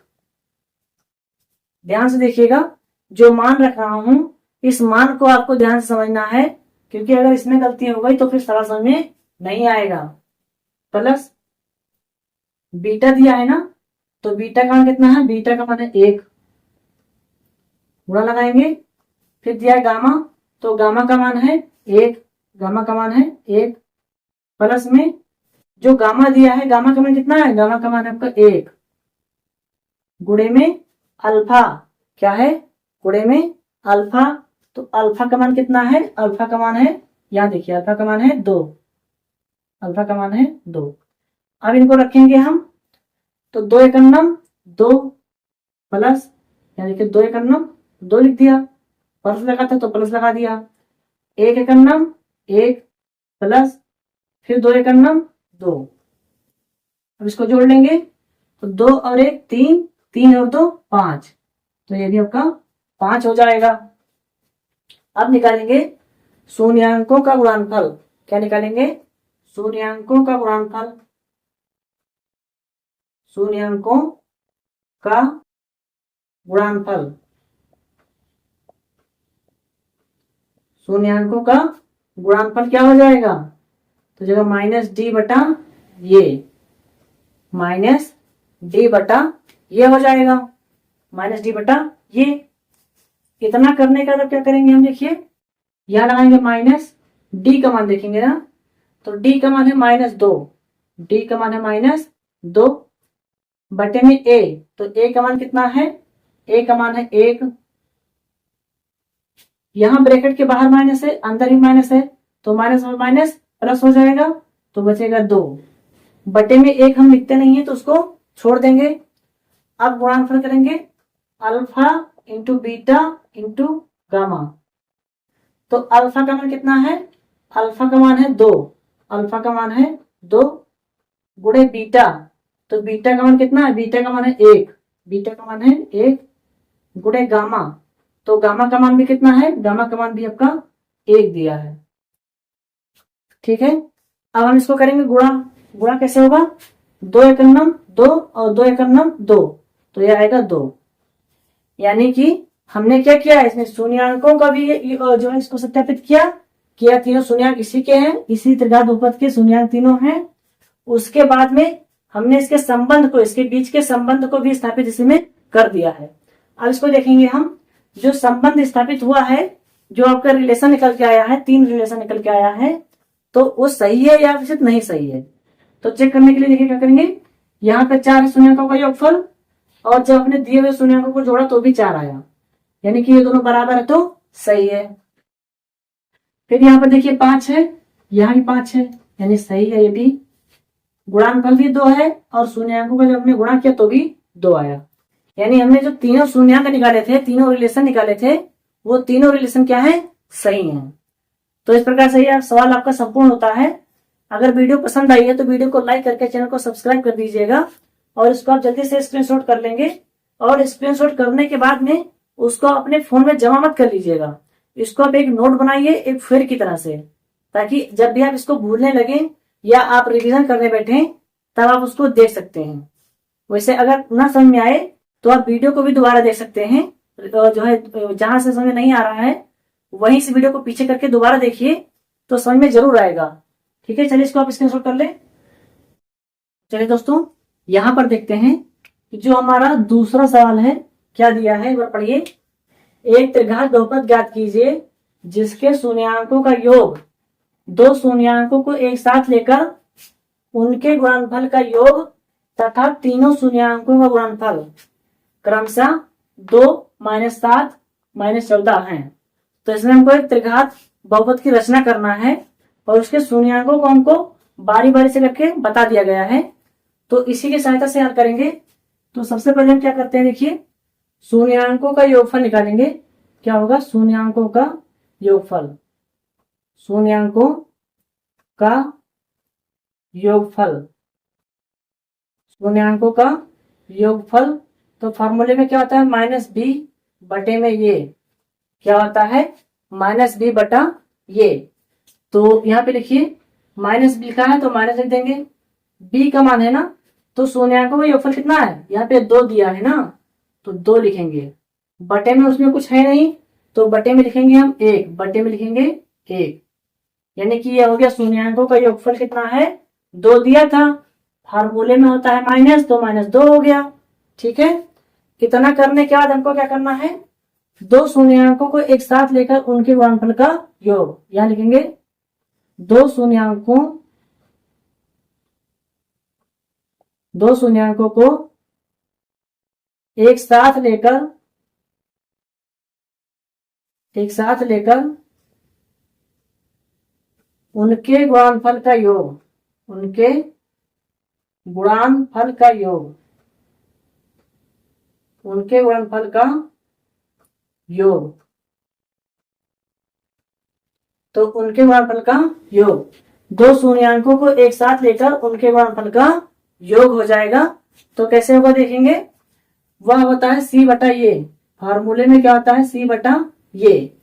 ध्यान से देखिएगा, जो मान रख रहा हूं इस मान को आपको ध्यान से समझना है, क्योंकि अगर इसमें गलती हो गई तो फिर सारा समझ में नहीं आएगा। प्लस बीटा दिया है ना, तो बीटा का मान कितना है, बीटा का मान है 1, गुणा लगाएंगे। फिर दिया है गामा, तो गामा का मान है 1, गामा का मान है 1, प्लस में जो गामा दिया है, गामा का मान कितना है, गामा का मान है आपका 1, गुणे में अल्फा, क्या है, गुणे में अल्फा, तो अल्फा का मान कितना है, अल्फा का मान है, यहां देखिए अल्फा का मान है 2, अल्फा का मान है 2। अब इनको रखेंगे हम, तो 2 एकन्नम 2 प्लस, यानी कि 2 एकन्नम 2 लिख दिया, प्लस लगा था तो प्लस लगा दिया, 1 एकन्नम 1 प्लस फिर 2 एकन्नम 2। अब इसको जोड़ लेंगे, तो 2 और 1 3, 3 और 2 5, तो ये भी आपका 5 हो जाएगा। अब निकालेंगे शून्यांकों का गुणनफल। क्या निकालेंगे, शून्यांकों का गुणनफल, शून्यांकों का गुणनफल, शून्यांकों का गुणनफल क्या हो जाएगा, तो जगह माइनस डी बटा ये, माइनस डी बटा ये हो जाएगा, माइनस डी बटा ये। इतना करने का तो क्या करेंगे हम, देखिए यहां लगाएंगे माइनस, डी का मान देखेंगे ना, तो डी का मान है -2, डी का मान है -2 बटे में ए, तो ए का मान कितना है, ए का मान है 1, यहां ब्रैकेट के बाहर माइनस है, अंदर भी माइनस है, तो माइनस और माइनस प्लस हो जाएगा, तो बचेगा 2 बटे में 1 हम लिखते नहीं है तो उसको छोड़ देंगे। अब गुणनफल करेंगे alpha into beta into gamma, तो अल्फा का मान कितना है, अल्फा का मान है 2, अल्फा का मान है 2 गुणे बीटा, तो बीटा का मान कितना है, बीटा का मान है 1, बीटा का मान है 1 गुणे गामा, तो गामा का मान भी कितना है, गामा का मान भी आपका 1 दिया है। ठीक है, अब हम इसको करेंगे गुणा। गुणा कैसे होगा, 2 एकन्नम 2 और 2 एकन्नम 2, तो यह आएगा 2, यानी कि हमने क्या किया है, इसमें शून्यांकों का भी जो है इसको सत्यापित किया तीनों शून्यांक इसी के हैं, इसी त्रिघात बहुपद के शून्यांक तीनों हैं। उसके बाद में हमने इसके संबंध को, इसके बीच के संबंध को भी स्थापित इसी में कर दिया है। अब इसको देखेंगे हम, जो संबंध स्थापित हुआ है, जो आपका रिलेशन निकल के आया है, 3 रिलेशन निकल के आया है, तो वो सही है या फिर नहीं सही है। तो चेक करने के लिए देखिए क्या करेंगे, यहाँ पे 4 शून्यांकों का योगफल, और जब अपने दिए हुए शून्यांकों को जोड़ा तो भी 4 आया, यानी कि ये दोनों बराबर है तो सही है। फिर यहाँ पर देखिए 5 है, यहाँ भी 5 है, यानी सही है ये भी। गुणनफल भी 2 है, और शून्यांकों का जब हमने गुणा किया तो भी 2 आया, यानी हमने जो तीनों शून्यांक निकाले थे, तीनों रिलेशन निकाले थे, वो तीनों रिलेशन क्या है, सही है। तो इस प्रकार से यह सवाल आपका संपूर्ण होता है। अगर वीडियो पसंद आई है तो वीडियो को लाइक करके चैनल को सब्सक्राइब कर दीजिएगा और इसको आप जल्दी से स्क्रीनशॉट कर लेंगे। और स्क्रीनशॉट करने के बाद में उसको अपने फोन में जमा मत कर लीजिएगा, इसको आप एक नोट बनाइए एक फेर की तरह से, ताकि जब भी आप इसको भूलने लगे या आप रिवीजन करने बैठे तब आप उसको देख सकते हैं। वैसे अगर ना समझ में आए तो आप वीडियो को भी दोबारा देख सकते हैं, जो है जहां से समझ नहीं आ रहा है वहीं से वीडियो को पीछे करके दोबारा देखिए तो समझ में जरूर आएगा। ठीक है, चलिए इसको आप स्क्रीनशॉट कर ले। चलिए दोस्तों, यहां पर देखते हैं कि जो हमारा दूसरा सवाल है क्या दिया है, एक बार पढ़िए। एक त्रिघात बहुपद ज्ञात कीजिए जिसके शून्यांकों का योग दो शून्यांकों को एक साथ लेकर उनके गुणनफल का योग तथा तीनों शून्यांकों का गुणनफल क्रमशः 2, -7, -14 है। तो इसमें हमको एक त्रिघात बहुपद की रचना करना है और उसके शून्यांकों को हमको बारी बारी से करके बता दिया गया है। तो इसी की सहायता से हल करेंगे। तो सबसे पहले हम क्या करते हैं, देखिए शून्यांकों का योगफल निकालेंगे। क्या होगा, शून्यांकों का योगफल, शून्यांकों का योगफल, शून्यांकों का योगफल। तो फॉर्मूले में क्या होता है, -b बटे में ये क्या होता है, -b बटा ये। तो यहाँ पे लिखिए -b लिखा है तो माइनस लिख देंगे, b का मान है ना, तो शून्यांकों का योगफल कितना है, यहाँ पे 2 दिया है ना तो 2 लिखेंगे। बटे में उसमें कुछ है नहीं तो बटे में लिखेंगे हम 1, बटे में लिखेंगे 1, यानी कि ये हो गया शून्यांकों का योगफल कितना है, 2 दिया था, फार्मूले में होता है माइनस तो -2 हो गया। ठीक है, इतना करने के बाद हमको क्या करना है, दो शून्यांकों को एक साथ लेकर उनके गुणनफल का योग, यहां लिखेंगे दो शून्यांकों को एक साथ लेकर उनके गुणनफल का योग, उनके गुणनफल का योग, उनके गुणनफल का योग। तो उनके गुणनफल का योग, दो शून्यांकों को एक साथ लेकर उनके गुणनफल का योग हो जाएगा। तो कैसे होगा देखेंगे, वह होता है c बटा ये, फार्मूले में क्या होता है c बटा ये,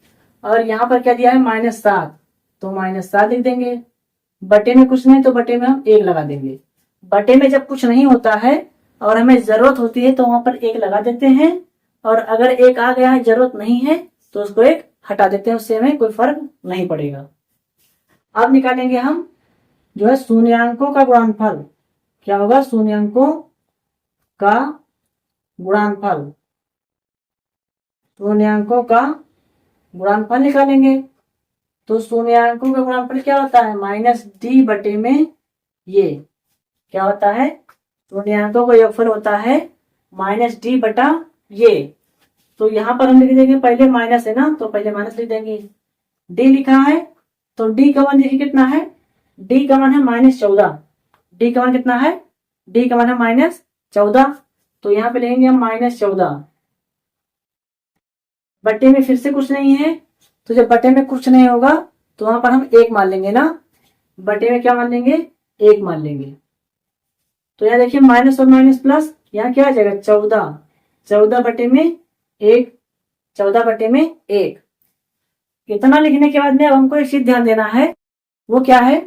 और यहाँ पर क्या दिया है -7 तो -7 लिख देंगे। बटे में कुछ नहीं तो बटे में हम 1 लगा देंगे। बटे में जब कुछ नहीं होता है और हमें जरूरत होती है तो वहां पर 1 लगा देते हैं, और अगर 1 आ गया है जरूरत नहीं है तो उसको 1 हटा देते हैं, उससे हमें कोई फर्क नहीं पड़ेगा। अब निकालेंगे हम जो है शून्यांकों का गुणनफल। क्या होगा, शून्यांकों का गुणनफल, शून्यांकों का गुणनफल निकालेंगे। तो शून्यांकों का गुणनफल क्या होता है, -d बटे में ये क्या होता है, शून्यांकों का योगफल होता है -d बटा ये। तो यहां पर हम लिख देंगे, पहले माइनस है ना तो पहले माइनस लिख देंगे, d लिखा है तो d का मान देखिए कितना है, d का मान है -14, d का मान कितना है, d का मान है -14, तो यहाँ पे लिखेंगे हम -14। बटे में फिर से कुछ नहीं है तो जब बटे में कुछ नहीं होगा तो वहां पर हम 1 मान लेंगे ना, बटे में क्या मान लेंगे, 1 मान लेंगे। तो यहाँ देखिए माइनस और माइनस प्लस, यहाँ क्या आ जाएगा 14, 14 बटे में 1, 14 बटे में 1। इतना लिखने के बाद में अब हमको एक चीज ध्यान देना है, वो क्या है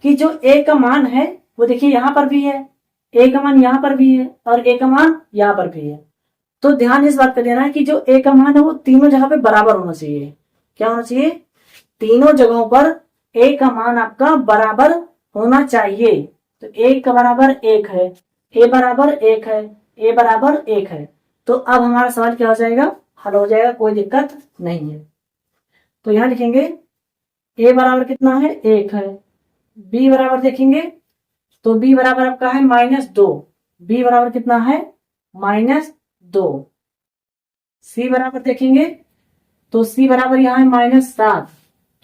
कि जो a का मान है वो देखिए यहाँ पर भी है, a का मान यहाँ पर भी है और a का मान यहाँ पर भी है। तो ध्यान इस बात का देना है कि जो a का मान है वो तीनों जगह पे बराबर होना चाहिए। क्या होना चाहिए, तीनों जगहों पर a का मान आपका बराबर होना चाहिए। तो a का बराबर 1 है, a बराबर 1 है, a बराबर 1 है। तो अब हमारा सवाल क्या हो जाएगा, हल हो जाएगा, कोई दिक्कत नहीं है। तो यहां लिखेंगे a बराबर कितना है, 1 है। b बराबर देखेंगे तो b बराबर आपका है -2, b बराबर कितना है -2। c बराबर देखेंगे तो c बराबर यहाँ है -7,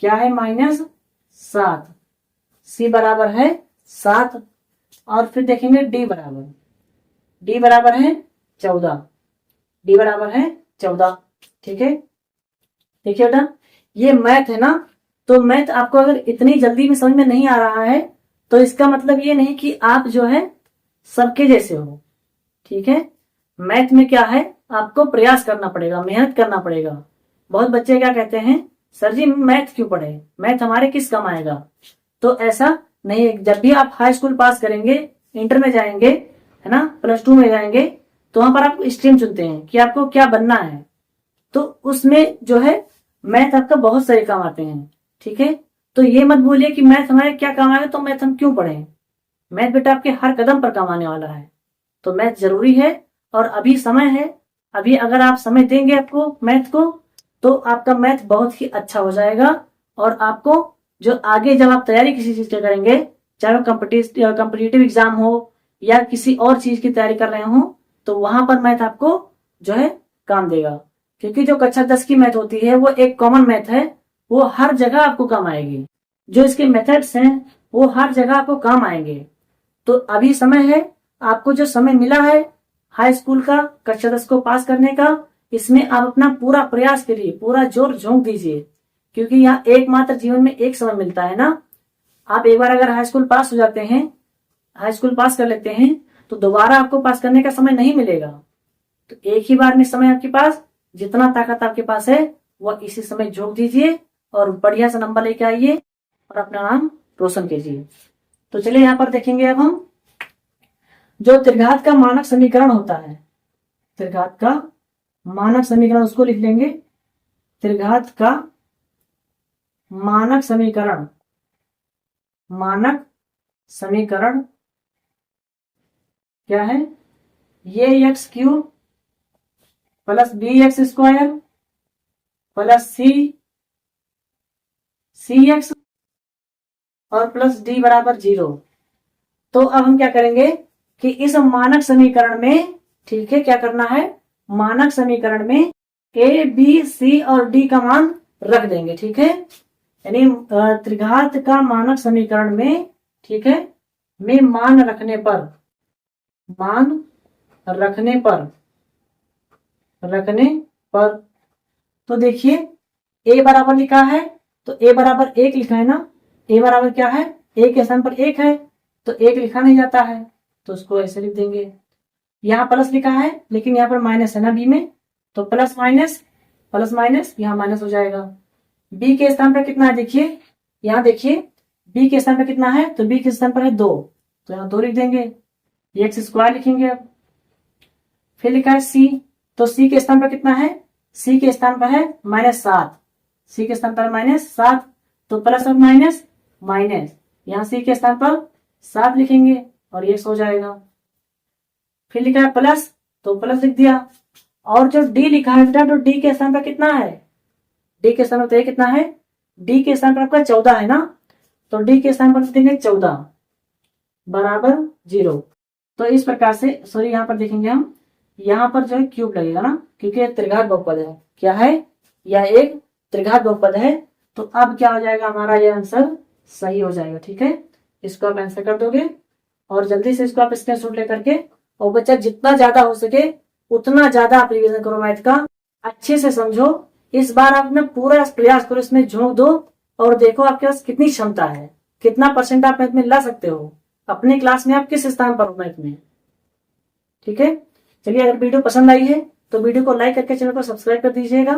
क्या है -7, c बराबर है 7। और फिर देखेंगे d बराबर है 14, d बराबर है 14। ठीक है, देखिए बेटा ये मैथ है ना, तो मैथ आपको अगर इतनी जल्दी में समझ में नहीं आ रहा है तो इसका मतलब ये नहीं कि आप जो है सबके जैसे हो, ठीक है। मैथ में क्या है, आपको प्रयास करना पड़ेगा, मेहनत करना पड़ेगा। बहुत बच्चे क्या कहते हैं, सर जी मैथ क्यों पढ़े, मैथ हमारे किस काम आएगा। तो ऐसा नहीं है। जब भी आप हाई स्कूल पास करेंगे, इंटर में जाएंगे, है ना, +2 में जाएंगे, तो वहां पर आप स्ट्रीम चुनते हैं कि आपको क्या बनना है। तो उसमें जो है मैथ आपका बहुत सारे काम आते हैं, ठीक है। तो ये मत बोलिए कि मैथ हमारे क्या काम आएगा तो मैथ हम क्यों पढ़ें। मैथ बेटा आपके हर कदम पर काम आने वाला है, तो मैथ जरूरी है। और अभी समय है, अभी अगर आप समय देंगे आपको मैथ को, तो आपका मैथ बहुत ही अच्छा हो जाएगा। और आपको जो आगे जब आप तैयारी किसी चीज की करेंगे, चाहे वो कम्पिटिटिव एग्जाम हो या किसी और चीज की तैयारी कर रहे हो, तो वहां पर मैथ आपको जो है काम देगा। क्योंकि जो कक्षा 10 की मैथ होती है वो एक कॉमन मैथ है, वो हर जगह आपको काम आएगी। जो इसके मेथड्स हैं वो हर जगह आपको काम आएंगे। तो अभी समय है, आपको जो समय मिला है हाई स्कूल का कक्षा 10 को पास करने का, इसमें आप अपना पूरा प्रयास करिए, पूरा जोर झोंक दीजिए। क्योंकि यहाँ एकमात्र जीवन में एक समय मिलता है ना। आप एक बार अगर हाई स्कूल पास हो जाते हैं, हाई स्कूल पास कर लेते हैं, तो दोबारा आपको पास करने का समय नहीं मिलेगा। तो एक ही बार में समय आपके पास, जितना ताकत आपके पास है वो इसी समय झोंक दीजिए और बढ़िया सा नंबर लेके आइए और अपना नाम रोशन कीजिए। तो चलिए यहाँ पर देखेंगे अब हम जो त्रिघात का मानक समीकरण होता है, त्रिघात का मानक समीकरण उसको लिख लेंगे। त्रिघात का मानक समीकरण, मानक समीकरण क्या है, ये x³ + bx² + cx और +d = 0। तो अब हम क्या करेंगे कि इस मानक समीकरण में, ठीक है, क्या करना है, मानक समीकरण में a, b, c और d का मान रख देंगे, ठीक है। यानी त्रिघात का मानक समीकरण में, ठीक है, में मान रखने पर, मान रखने पर, तो देखिए a बराबर लिखा है, तो a बराबर 1 लिखा है ना। a बराबर क्या है, a के स्थान पर 1 है, तो 1 लिखा नहीं जाता है, तो उसको ऐसे लिख देंगे। यहाँ प्लस लिखा है लेकिन यहाँ पर माइनस है ना b में, तो प्लस माइनस यहाँ माइनस हो जाएगा। b के स्थान पर कितना है, देखिए यहाँ देखिए b के स्थान पर कितना है, तो b के स्थान पर है 2, तो यहाँ 2 लिख देंगे। x² लिखेंगे। अब फिर लिखा है c, तो c के स्थान पर कितना है, c के स्थान पर है -7, c के स्थान पर -7, तो प्लस और माइनस, यहाँ c के स्थान पर 7 लिखेंगे और ये हो जाएगा। फिर लिखा है प्लस, तो प्लस लिख दिया। और जो d लिखा है बेटा, तो d के स्थान पर कितना है, d के स्थान पर तो कितना है, d के स्थान पर आपका 14 है ना, तो d के स्थान पर देंगे 14 बराबर 0। तो इस प्रकार से, सॉरी यहाँ पर देखेंगे हम, यहाँ पर जो है क्यूब लगेगा ना, क्योंकि त्रिघात बहुपद है। क्या है, यह एक त्रिघात बहुपद है। तो अब क्या हो जाएगा, हमारा यह आंसर सही हो जाएगा, ठीक है। इसको आप आंसर कर दोगे और जल्दी से इसको आप स्क्रीनशॉट लेकर के, और बच्चा जितना ज्यादा हो सके उतना ज्यादा आप रिवीजन करो, मैथ का अच्छे से समझो। इस बार आप अपना पूरा प्रयास करो, इसमें झोंक दो और देखो आपके पास कितनी क्षमता है, कितना % आप मैथ में ला सकते हो। अपनी क्लास में आप किस स्थान पर हो मैथ में, ठीक है। चलिए, अगर वीडियो पसंद आई है तो वीडियो को लाइक करके चैनल को सब्सक्राइब कर दीजिएगा।